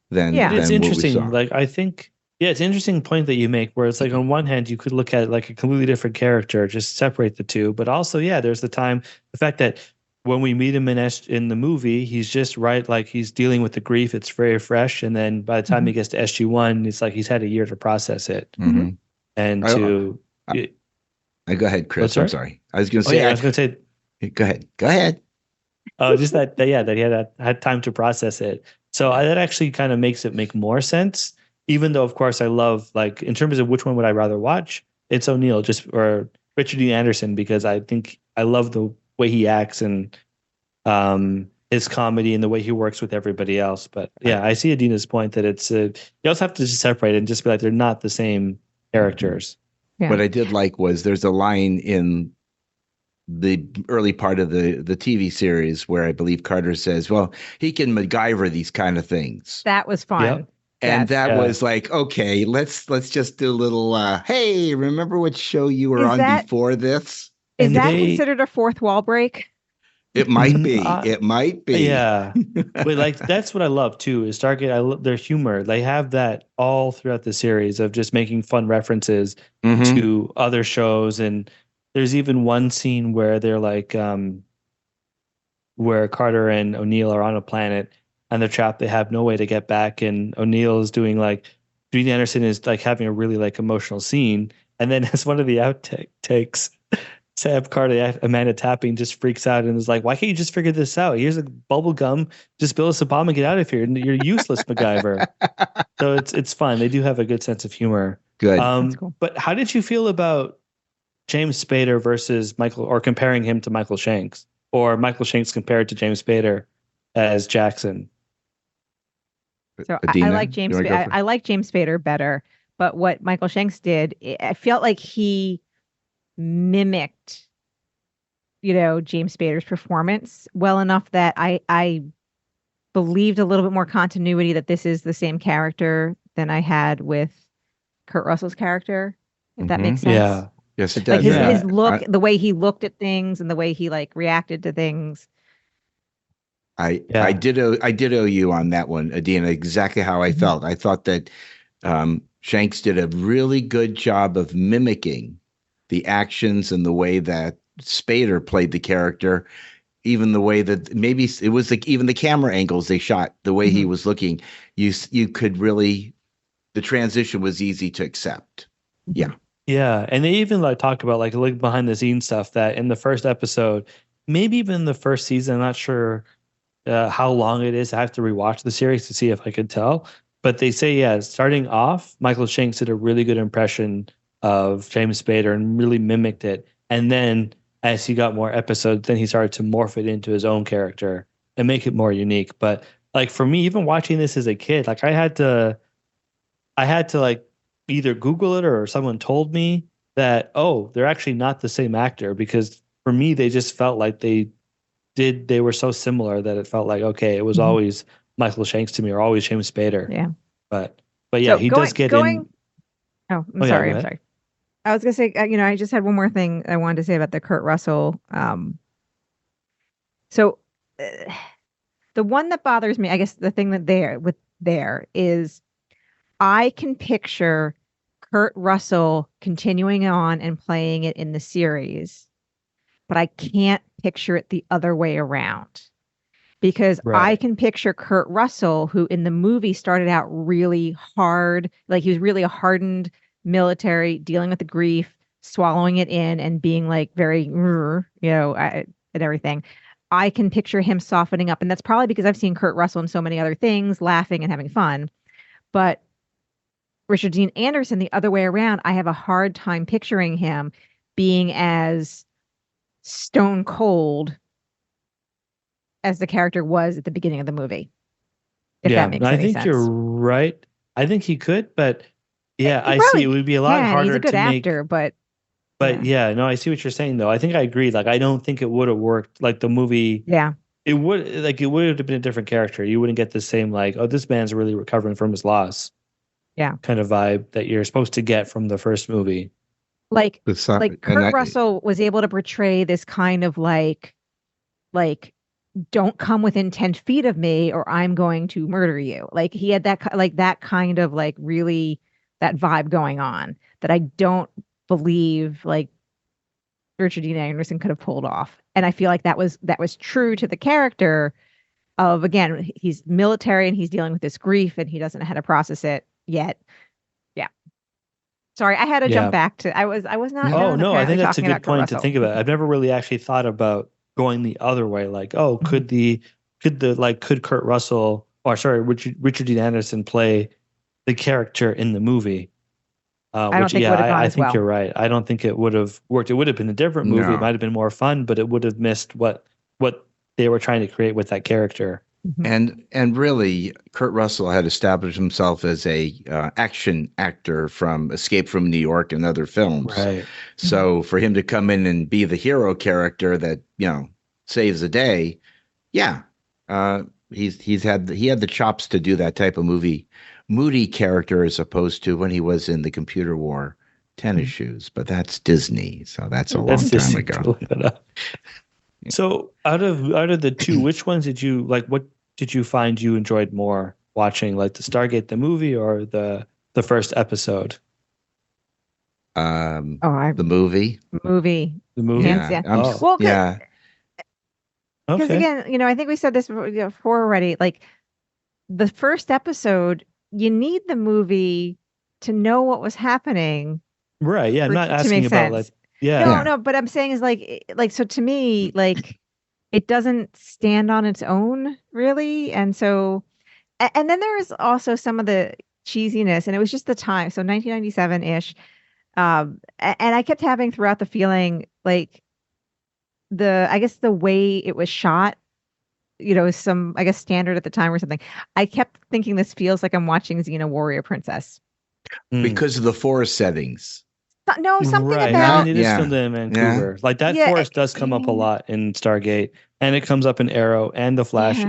Than it's interesting. What we saw. Like, I think, it's an interesting point that you make, where it's like, on one hand, you could look at like a completely different character, just separate the two. But also, there's the fact that when we meet him in the movie, he's just like he's dealing with the grief. It's very fresh. And then by the time he gets to SG-1, it's like he's had a year to process it. Mm-hmm. And go ahead, Chris. I'm sorry. I was going to say, go ahead. Oh, just that he had time to process it. So that actually kind of makes it make more sense. Even though, of course, I love, like, in terms of which one would I rather watch, it's O'Neill or Richard Dean Anderson, because I think I love the way he acts and his comedy and the way he works with everybody else. But I see Adina's point that it's you also have to just separate it and just be like, they're not the same characters. Yeah. What I did like was there's a line in the early part of the TV series where I believe Carter says, well, he can MacGyver these kind of things. That was fun. Yep. And that was like, okay, let's just do a little, hey, remember what show you were on before this? Is that considered a fourth wall break? It might be. It might be. Yeah. But like, that's what I love too, is Stargate. I love their humor. They have that all throughout the series of just making fun references to other shows. And there's even one scene where they're like, where Carter and O'Neill are on a planet and they're trapped. They have no way to get back. And O'Neill is doing like, Dean Anderson is like having a really like emotional scene. And then as one of the outtakes, Sam Carter, Amanda Tapping, just freaks out and is like, why can't you just figure this out? Here's a bubble gum. Just build us a bomb and get out of here. You're useless, MacGyver. So it's fun. They do have a good sense of humor. Good. That's cool. But how did you feel about James Spader versus Michael, or comparing him to Michael Shanks, or Michael Shanks compared to James Spader as Jackson? So Adina, I like James. I like James Spader better, but what Michael Shanks did, I felt like he mimicked, James Spader's performance well enough that I believed a little bit more continuity, that this is the same character than I had with Kurt Russell's character. If that makes sense. Yeah. Yes, it does. Like his look, the way he looked at things, and the way he like reacted to things. I did owe you on that one, Adina, exactly how I felt. I thought that Shanks did a really good job of mimicking the actions and the way that Spader played the character, even the way that maybe it was like even the camera angles they shot, the way he was looking, you could really, the transition was easy to accept. Yeah. Yeah. And they even like talked about like behind the scenes stuff that in the first episode, maybe even the first season, I'm not sure how long it is. I have to rewatch the series to see if I could tell. But they say, starting off, Michael Shanks did a really good impression of James Spader and really mimicked it. And then as he got more episodes, then he started to morph it into his own character and make it more unique. But like for me, even watching this as a kid, like I had to like either Google it or someone told me that, oh, they're actually not the same actor, because for me, they just felt like they were so similar that it felt like, okay, it was always Michael Shanks to me, or always James Spader. Yeah. But yeah, he does get in. Oh, I'm sorry. I was going to say, I just had one more thing I wanted to say about the Kurt Russell. The one that bothers me, I guess the thing that there is, I can picture Kurt Russell continuing on and playing it in the series, but I can't picture it the other way around. Because I can picture Kurt Russell, who in the movie started out really hard, like he was really a hardened military, dealing with the grief, swallowing it in, and being like very, and everything. I can picture him softening up. And that's probably because I've seen Kurt Russell in so many other things, laughing and having fun. But Richard Dean Anderson, the other way around, I have a hard time picturing him being as stone cold as the character was at the beginning of the movie. If that makes any sense. I think you're right. I think he could, but I see it would be a lot harder. He's a good actor, but I see what you're saying though. I think I agree. Like, I don't think it would have worked. Like the movie, it would have been a different character. You wouldn't get the same like, oh, this man's really recovering from his loss. Yeah, kind of vibe that you're supposed to get from the first movie. Like Kurt Russell was able to portray this kind of like don't come within 10 feet of me or I'm going to murder you. Like he had that kind of like really that vibe going on that I don't believe like Richard Dean Anderson could have pulled off. And I feel like that was true to the character of, again, he's military and he's dealing with this grief and he doesn't know how to process it yet. Yeah. Sorry, I had to jump back to I was not. Oh no, I think that's a good point to think about. I've never really actually thought about going the other way. Like, oh, could Kurt Russell Richard Dean Anderson play the character in the movie? I think you're right. I don't think it would have worked. It would have been a different movie. No. It might have been more fun, but it would have missed what they were trying to create with that character. Mm-hmm. And really, Kurt Russell had established himself as a action actor from Escape from New York and other films. Right. So for him to come in and be the hero character that saves the day, he had the chops to do that type of moody character as opposed to when he was in the Computer War Tennis Shoes. But that's Disney, so that's a long time ago. So out of the two, which ones did you like? What did you find you enjoyed more watching, like the Stargate the movie or the first episode? The movie. The movie. Yeah. Because again, I think we said this before already. Like the first episode, you need the movie to know what was happening. Right. Yeah. I'm not asking about like. Yeah. No, but I'm saying is like so to me, like it doesn't stand on its own really. And so and then there was also some of the cheesiness and it was just the time. So 1997-ish. And I kept having throughout the feeling like the way it was shot, some standard at the time or something. I kept thinking this feels like I'm watching Xena Warrior Princess. Because of the forest settings. No, something right. about it is filmed in Vancouver. Yeah. Like that forest does come up a lot in Stargate, and it comes up in Arrow and The Flash.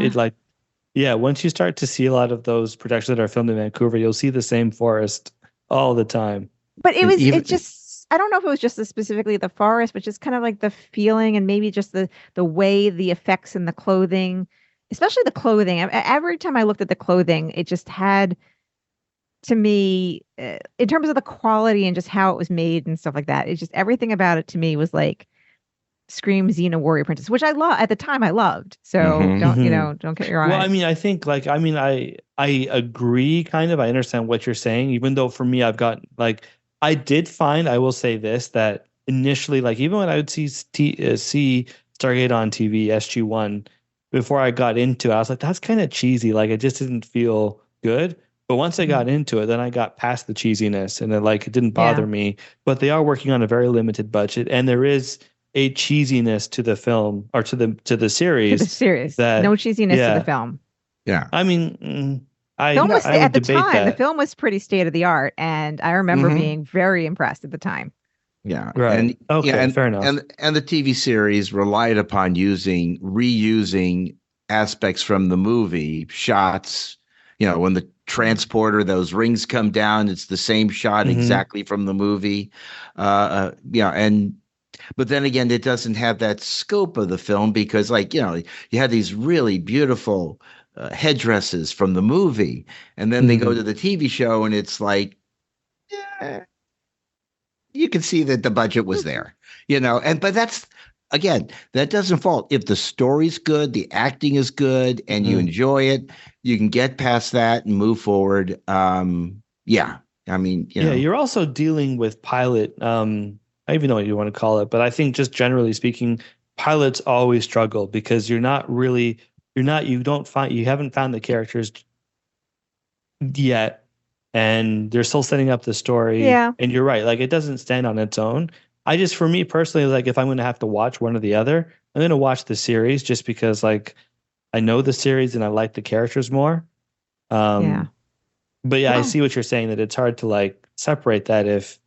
Once you start to see a lot of those productions that are filmed in Vancouver, you'll see the same forest all the time. But it was I don't know if it was just specifically the forest, but just kind of like the feeling and maybe just the way the effects and the clothing, especially the clothing. Every time I looked at the clothing, it just had, to me, in terms of the quality and just how it was made and stuff like that, it's just everything about it to me was like scream Xena Warrior Princess, which I love at the time. I loved. So don't get your eyes. Well, I mean, I agree. Kind of, I understand what you're saying. Even though for me, I've got like I did find, I will say this, that initially, like even when I would see Stargate on TV, SG1, before I got into it, I was like, that's kind of cheesy. Like it just didn't feel good. But once I got into it, then I got past the cheesiness and it didn't bother me. But they are working on a very limited budget, and there is a cheesiness to the film or to the series. To the series. No cheesiness to the film. Yeah. I mean, at the time, the film was pretty state of the art, and I remember being very impressed at the time. Yeah. Right. Fair enough. And the TV series relied upon reusing aspects from the movie shots. When the transporter, those rings come down, it's the same shot exactly from the movie. But then again, it doesn't have that scope of the film because you had these really beautiful headdresses from the movie, and then they go to the TV show and it's like, you can see that the budget was there, but that's, again, that doesn't fault. If the story's good, the acting is good, and you enjoy it, you can get past that and move forward. You're also dealing with pilot, I even know what you want to call it, but I think just generally speaking, pilots always struggle because you haven't found the characters yet, and they're still setting up the story. Yeah. And you're right, like it doesn't stand on its own. For me personally, like if I'm going to have to watch one or the other, I'm going to watch the series just because like I know the series and I like the characters more. Yeah. But yeah, I see what you're saying, that it's hard to like separate that if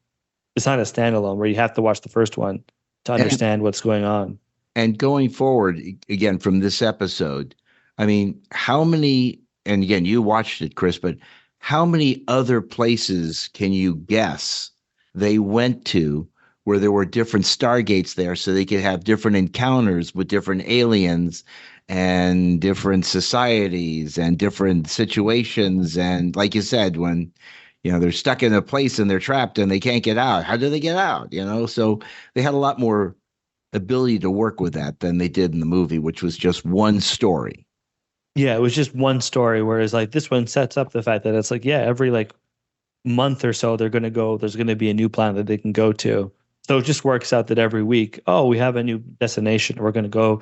it's not a standalone where you have to watch the first one to understand what's going on. And going forward, again, from this episode, I mean, how many, and again, you watched it, Cris, but how many other places can you guess they went to where there were different Stargates there so they could have different encounters with different aliens and different societies and different situations? And like you said, when they're stuck in a place and they're trapped and they can't get out, how do they get out? So they had a lot more ability to work with that than they did in the movie, which was just one story. Yeah, it was just one story, whereas like this one sets up the fact that it's like, yeah, every like month or so there's going to be a new planet that they can go to. So it just works out that every week, oh, we have a new destination, we're going to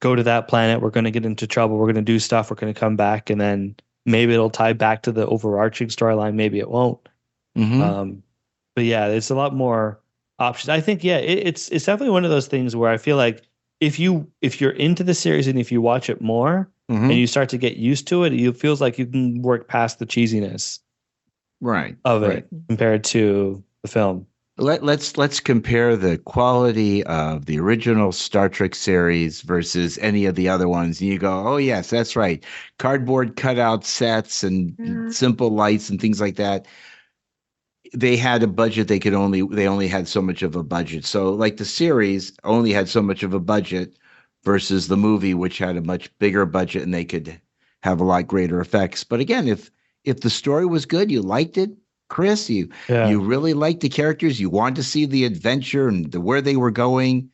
go to that planet, we're going to get into trouble, we're going to do stuff, we're going to come back, and then maybe it'll tie back to the overarching storyline, maybe it won't. But yeah, there's a lot more options. I think, yeah, it's definitely one of those things where I feel like if you're into the series and if you watch it more and you start to get used to it, it feels like you can work past the cheesiness of it compared to the film. Let's compare the quality of the original Star Trek series versus any of the other ones. And you go, oh yes, that's right. Cardboard cutout sets and simple lights and things like that. They had a budget. They only had so much of a budget. So like the series only had so much of a budget versus the movie, which had a much bigger budget and they could have a lot greater effects. But again, if the story was good, you liked it, Cris, you really liked the characters, you wanted to see the adventure and where they were going,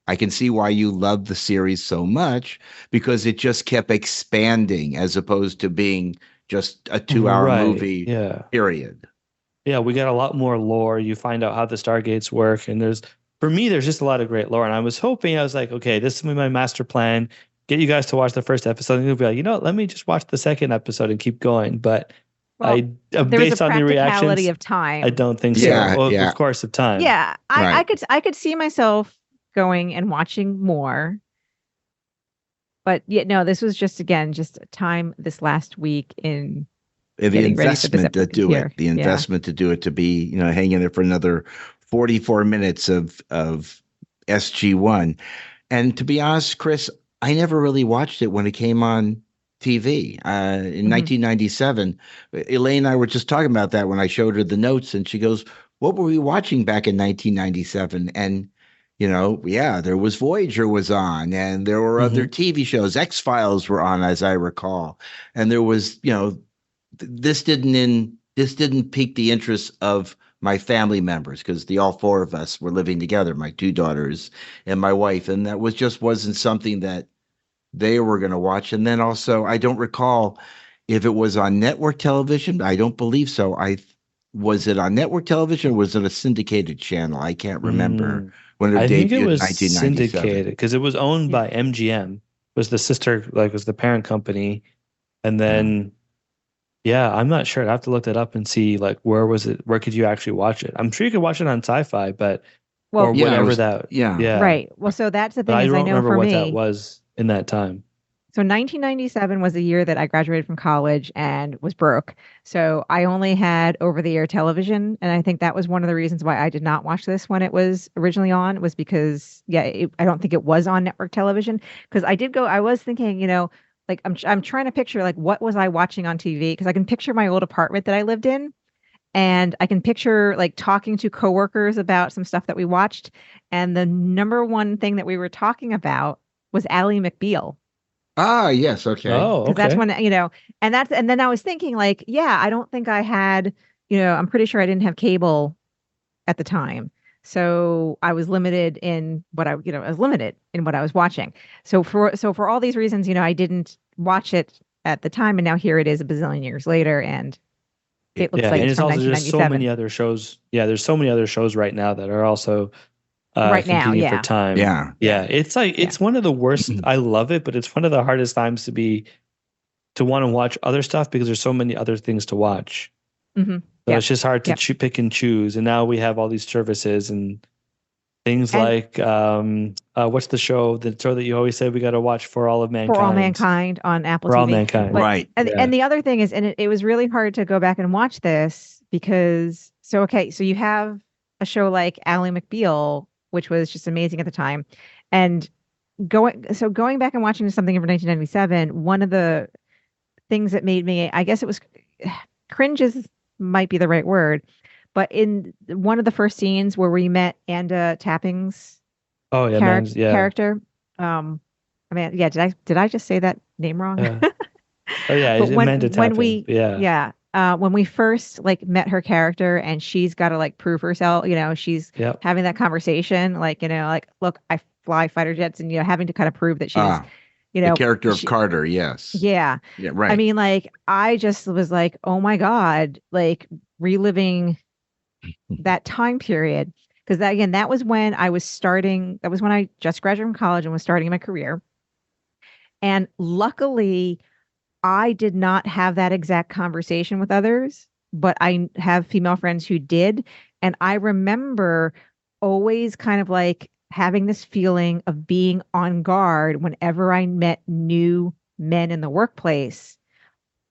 I can see why you loved the series so much, because it just kept expanding as opposed to being just a 2-hour movie, period. Yeah, we got a lot more lore. You find out how the Stargates work, and for me, there's just a lot of great lore. And I was like, okay, this is my master plan. Get you guys to watch the first episode, and you'll be like, let me just watch the second episode and keep going. But based on the reactions, of time, I don't think so. Of course, of time. Yeah, I could see myself going and watching more. But no, this was just time this last week in. The investment to do it, to do it, to be, hanging there for another 44 minutes of SG-1. And to be honest, Cris, I never really watched it when it came on TV in 1997. Elaine and I were just talking about that when I showed her the notes, and she goes, what were we watching back in 1997? And, there was Voyager was on, and there were other TV shows. X-Files were on, as I recall. And there was, this didn't pique the interest of my family members, because all four of us were living together, my 2 daughters and my wife, and that wasn't something that they were going to watch. And then also, I don't recall if it was on network television. I don't believe so. Was it on network television or was it a syndicated channel? I can't remember when it debuted. I think it was syndicated because it was owned by MGM. Was the sister, was the parent company, and then. Yeah, I'm not sure. I'd have to look that up and see where was it? Where could you actually watch it? I'm sure you could watch it on Sci-Fi, but Right. Well, so that's the thing. I don't remember what me, that was in that time. So 1997 was the year that I graduated from college and was broke. So I only had over-the-air television, and I think that was one of the reasons why I did not watch this when it was originally on. Was because I don't think it was on network television. Because I was thinking, I'm trying to picture what was I watching on TV, because I can picture my old apartment that I lived in, and I can picture talking to coworkers about some stuff that we watched, and the number one thing that we were talking about was Ally McBeal. Ah, yes, okay. Oh, okay. That's when and then I was thinking I don't think I had I'm pretty sure I didn't have cable at the time. So I was limited in what I was watching. So for all these reasons, I didn't watch it at the time, and now here it is a bazillion years later, and it looks like and it's from also 1997. There's so many other shows. Yeah, there's so many other shows right now that are also right now, competing for time. Yeah. It's like it's one of the worst. I love it, but it's one of the hardest times to want to watch other stuff because there's so many other things to watch. Mm-hmm. So it's just hard to pick and choose. And now we have all these services and things like what's the show that you always say we got to watch For All of Mankind? For All Mankind on Apple TV. For All Mankind, right? And the other thing is, and it was really hard to go back and watch this because so you have a show like Ally McBeal, which was just amazing at the time, and going back and watching something from 1997, one of the things that made me, I guess it was cringe might be the right word, but in one of the first scenes where we met Anda Tapping's character, did I just say that name wrong? When we first like met her character and she's got to like prove herself, she's having that conversation, look, I fly fighter jets, and having to kind of prove that she's the character of Carter. Yes. Yeah. Yeah. Right. I mean, I just was like, oh my God, reliving that time period. Because that was when I was starting. That was when I just graduated from college and was starting my career. And luckily, I did not have that exact conversation with others, but I have female friends who did. And I remember always kind of having this feeling of being on guard whenever I met new men in the workplace.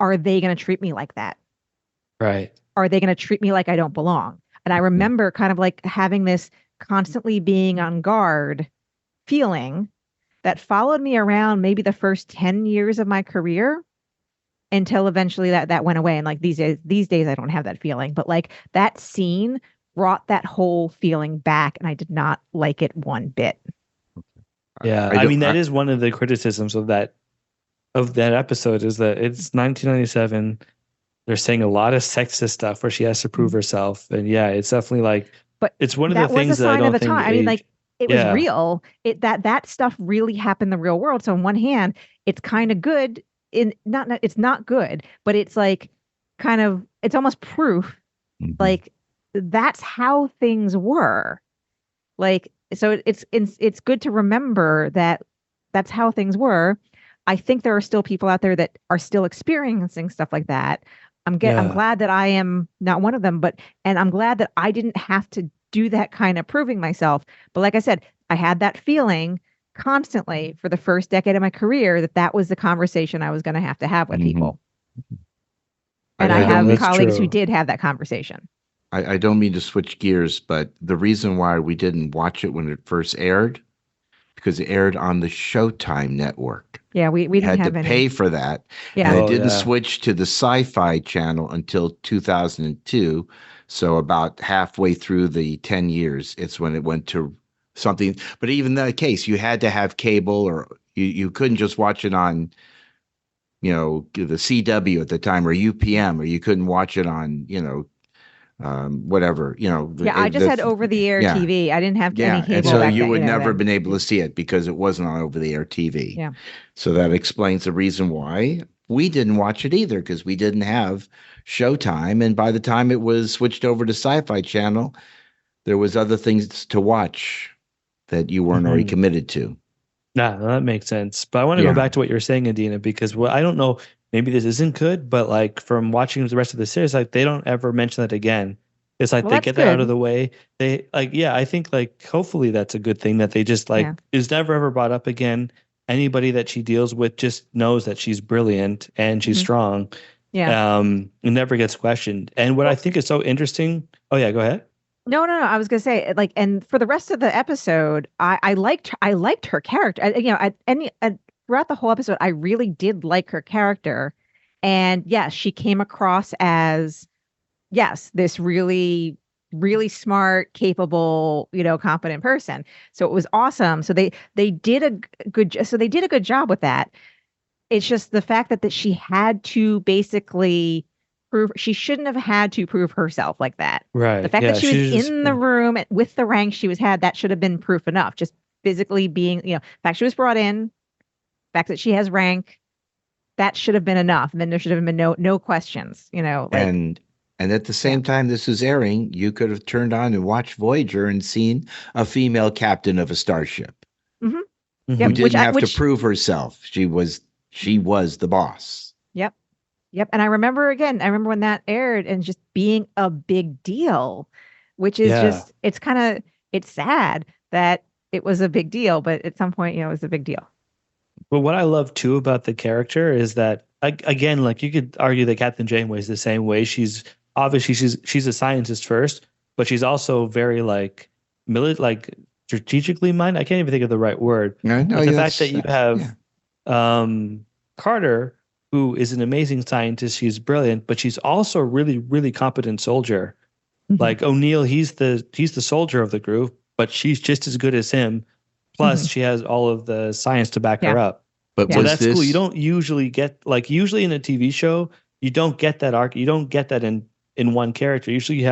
Are they going to treat me like that? Right. Are they going to treat me like I don't belong? And I remember kind of having this constantly being on guard feeling that followed me around maybe the first 10 years of my career until eventually that went away. And these days I don't have that feeling, but that scene brought that whole feeling back, and I did not like it one bit. Yeah, I mean that is one of the criticisms of that episode is that it's 1997. They're saying a lot of sexist stuff where she has to prove herself, and it's definitely but it's one of the things that I don't think. I mean, it was real. That stuff really happened in the real world. So on one hand, it's kind of good. It's not good, but it's it's almost proof. Mm-hmm. That's how things were. So it's good to remember that that's how things were. I think there are still people out there that are still experiencing stuff like that. I'm glad that I am not one of them, and I'm glad that I didn't have to do that kind of proving myself. But like I said, I had that feeling constantly for the first decade of my career that was the conversation I was going to have with people. And I have colleagues who did have that conversation. I don't mean to switch gears, but the reason why we didn't watch it when it first aired, because it aired on the Showtime network. Yeah, we didn't had to pay for that. Yeah. And it didn't switch to the Sci-Fi channel until 2002. So about halfway through the 10 years, it's when it went to something. But even in that case, you had to have cable, or you couldn't just watch it on, the CW at the time, or UPM, or you couldn't watch it on, whatever, I just had over-the-air TV. I didn't have any cable. And so back you then, would never been able to see it because it wasn't on over-the-air TV. Yeah. So that explains the reason why we didn't watch it either, because we didn't have Showtime. And by the time it was switched over to Sci-Fi Channel, there was other things to watch that you weren't already committed to. No, that makes sense. But I want to go back to what you're saying, Adina, because I don't know, maybe this isn't good, but from watching the rest of the series, they don't ever mention that again. It's they get that out of the way. They I think hopefully that's a good thing that they just is never ever brought up again. Anybody that she deals with just knows that she's brilliant and she's strong. Yeah. It never gets questioned. And what I think is so interesting. Oh yeah, go ahead. No. I was gonna say and for the rest of the episode, I liked her character. Throughout the whole episode, I really did like her character, and yes, she came across as this really, really smart, capable, competent person. So it was awesome. So they did a good job with that. It's just the fact that she had to basically prove, she shouldn't have had to prove herself like that. Right. The fact that she was in the room with the rank she that should have been proof enough. Just physically being, the fact she was brought in, the fact that she has rank, that should have been enough. And then there should have been no questions, And And at the same time this is airing, you could have turned on and watched Voyager and seen a female captain of a starship Mm-hmm. who Yep. didn't have to prove herself. She was the boss. Yep. Yep. And I remember when that aired and just being a big deal, which is just, it's sad that it was a big deal, but at some point, it was a big deal. But what I love too about the character is that, again, like you could argue that Captain Janeway is the same way. She's obviously she's a scientist first, but she's also very like strategically minded. I can't even think of the right word. No, but the fact that you have Carter, who is an amazing scientist, she's brilliant, but she's also a really, really competent soldier. Mm-hmm. Like O'Neill, he's the soldier of the group, but she's just as good as him. Plus, she has all of the science to back her up. But so that's cool. You don't usually get, like, usually in a TV show, you don't get that arc. You don't get that in one character. Usually you'd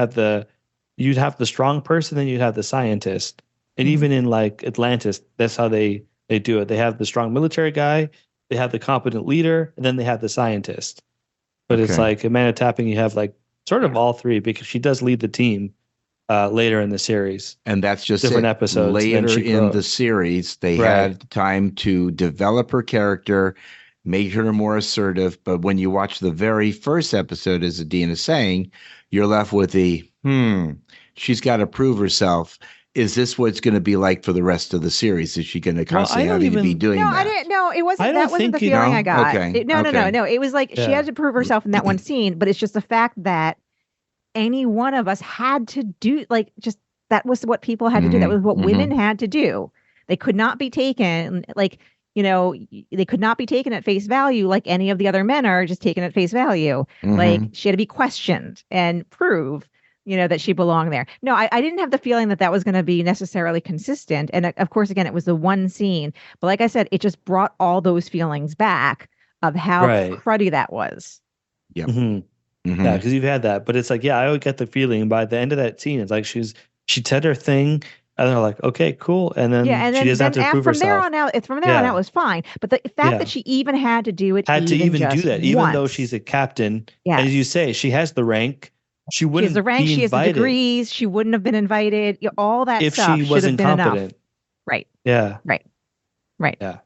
have the strong person, then you'd have the scientist. And even in like Atlantis, that's how they do it. They have the strong military guy, they have the competent leader, and then they have the scientist. But it's like Amanda Tapping, you have like sort of all three, because she does lead the team later in the series. And that's just different episodes. Later in the series, they had time to develop her character, make her more assertive. But when you watch the very first episode, as Adina is saying, you're left with she's got to prove herself. Is this what it's going to be like for the rest of the series? Is she going to constantly having to be doing that? I didn't. No, it wasn't. That wasn't the feeling I got. Okay. No. It was like she had to prove herself in that one scene, but it's just the fact that any one of us had to do, like, just that was what people had to do. That was what women had to do. They could not be taken, like, they could not be taken at face value like any of the other men are just taken at face value. Like, she had to be questioned and prove, that she belonged there. No, I didn't have the feeling that was going to be necessarily consistent. And of course, again, it was the one scene. But like I said, it just brought all those feelings back of how cruddy that was. Yeah. Yeah, because you've had that. But it's like, I would get the feeling by the end of that scene, it's like she said her thing, and they're like, okay, cool. And then she doesn't have to prove herself. From there on out was fine. But the fact that she even had to do it, do that, even though she's a captain, and as you say, she has the rank. She has the rank. She has the degrees. She wouldn't have been invited. All that if stuff she wasn't should have been competent. Enough. Right. Yeah. Right. Yeah.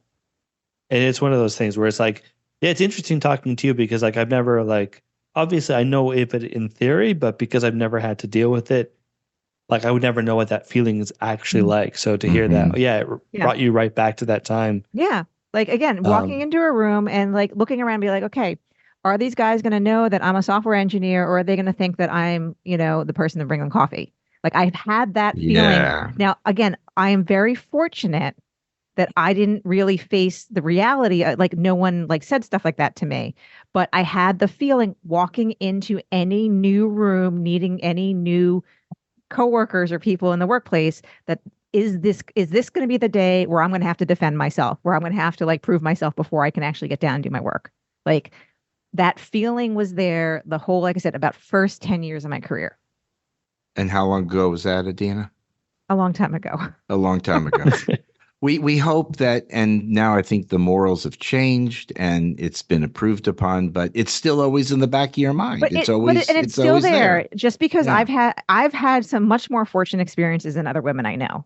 And it's one of those things where it's like, it's interesting talking to you, because like I've never, like, obviously I know it in theory, but because I've never had to deal with it, like I would never know what that feeling is actually like. So to hear that, it brought you right back to that time. Yeah. Like, again, walking into a room and like looking around and be like, okay, are these guys going to know that I'm a software engineer, or are they going to think that I'm, the person to bring them coffee? Like, I've had that feeling. Yeah. Now, again, I am very fortunate that I didn't really face the reality. Like, no one like said stuff like that to me, but I had the feeling walking into any new room, needing any new coworkers or people in the workplace, that is this going to be the day where I'm going to have to defend myself, where I'm going to have to like prove myself before I can actually get down and do my work. Like, that feeling was there the whole, like I said, about first 10 years of my career. And how long ago was that, Adina? A long time ago. A long time ago. We hope that, and now I think the morals have changed and it's been improved upon, but it's still always in the back of your mind. It's still there. Just because I've had some much more fortunate experiences than other women I know.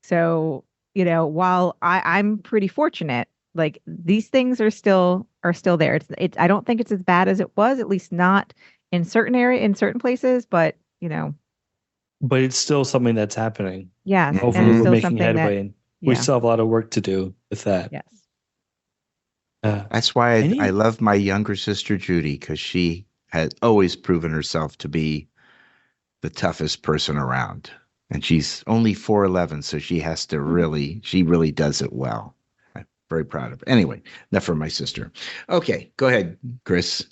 So, while I'm pretty fortunate, like, these things are still there. I don't think it's as bad as it was, at least not in certain places, but but it's still something that's happening. Yeah. Hopefully we're making headway, and we still have a lot of work to do with that. Yes. That's why I love my younger sister, Judy, because she has always proven herself to be the toughest person around. And she's only 4'11", so she has to she really does it well. I'm very proud of her. Anyway, enough for my sister. Okay, go ahead, Cris.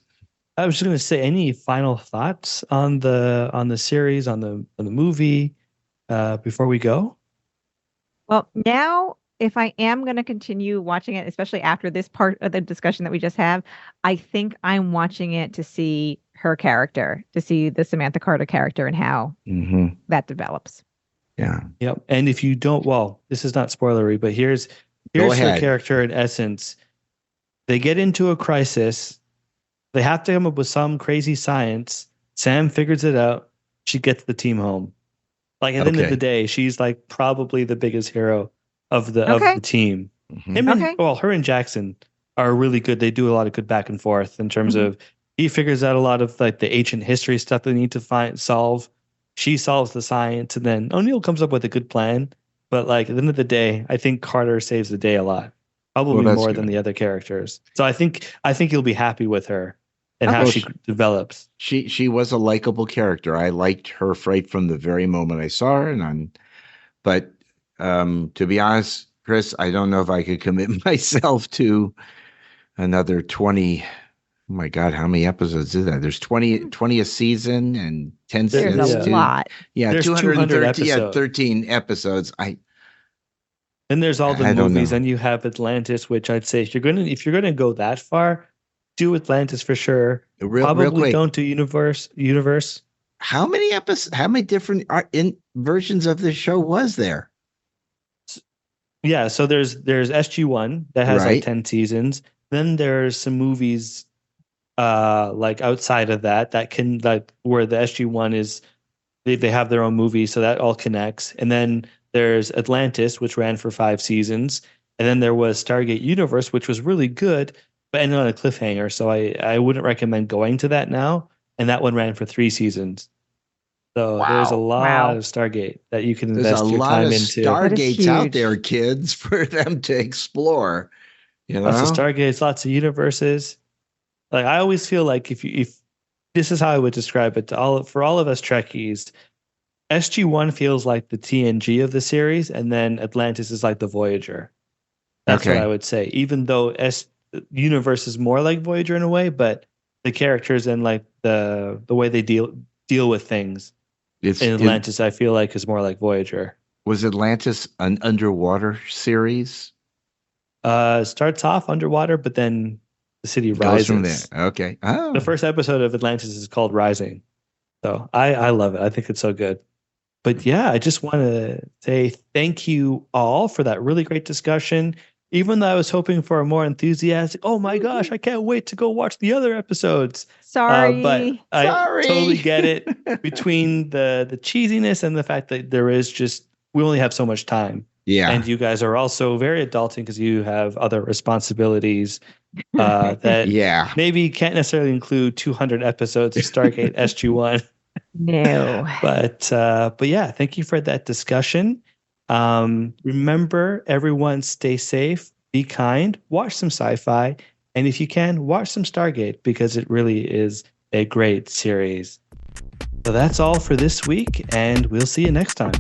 I was just going to say, any final thoughts on the series, on the movie, before we go? Well, now, if I am going to continue watching it, especially after this part of the discussion that we just have, I think I'm watching it to see her character, to see the Samantha Carter character and how that develops. Yeah. Yep. And if you don't, well, this is not spoilery, but here's her character in essence. They get into a crisis. They have to come up with some crazy science. Sam figures it out. She gets the team home. Like at the end of the day, she's like probably the biggest hero of the team. Mm-hmm. Her and Jackson are really good. They do a lot of good back and forth in terms of he figures out a lot of like the ancient history stuff they need to solve. She solves the science, and then O'Neill comes up with a good plan. But like at the end of the day, I think Carter saves the day a lot, probably more than the other characters. So I think you'll be happy with her and how she develops. She was a likable character. I liked her right from the very moment I saw her, but to be honest, Chris, I don't know if I could commit myself to another 20. Oh my God, how many episodes is that? There's 20 a season and 10 seasons. There's a lot. Yeah, there's 230 episodes. Yeah, 13 episodes. And there's all the movies, and you have Atlantis, which I'd say if you're gonna go that far, do Atlantis for sure. Probably don't do Universe. How many episodes? How many different versions of this show was there? Yeah, so there's SG-1 that has like 10 seasons. Then there's some movies like outside of that can like where the SG-1 is they have their own movie, so that all connects. And then there's Atlantis, which ran for 5 seasons, and then there was Stargate Universe, which was really good but ended on a cliffhanger, so I wouldn't recommend going to that now. And that one ran for 3 seasons. So there's a lot of Stargate that you can invest your time into. There's a lot of Stargates out there, kids, for them to explore. Lots of Stargates, lots of universes. Like I always feel like if this is how I would describe it for all of us Trekkies, SG-1 feels like the TNG of the series, and then Atlantis is like the Voyager. That's what I would say. Even though Universe is more like Voyager in a way, but the characters and like the way they deal with things in Atlantis, I feel like is more like Voyager. Was Atlantis an underwater series? Starts off underwater, but then the city rises. Goes from there. Okay. Oh. The first episode of Atlantis is called Rising. So I love it. I think it's so good. But yeah, I just want to say thank you all for that really great discussion. Even though I was hoping for a more enthusiastic, oh my gosh, I can't wait to go watch the other episodes. Sorry. But I totally get it between the cheesiness and the fact that we only have so much time. Yeah. And you guys are also very adulting because you have other responsibilities that maybe can't necessarily include 200 episodes of Stargate SG-1. No. But yeah, thank you for that discussion. Remember, everyone, stay safe, be kind, watch some sci-fi, and if you can, watch some Stargate because it really is a great series. So that's all for this week, and we'll see you next time.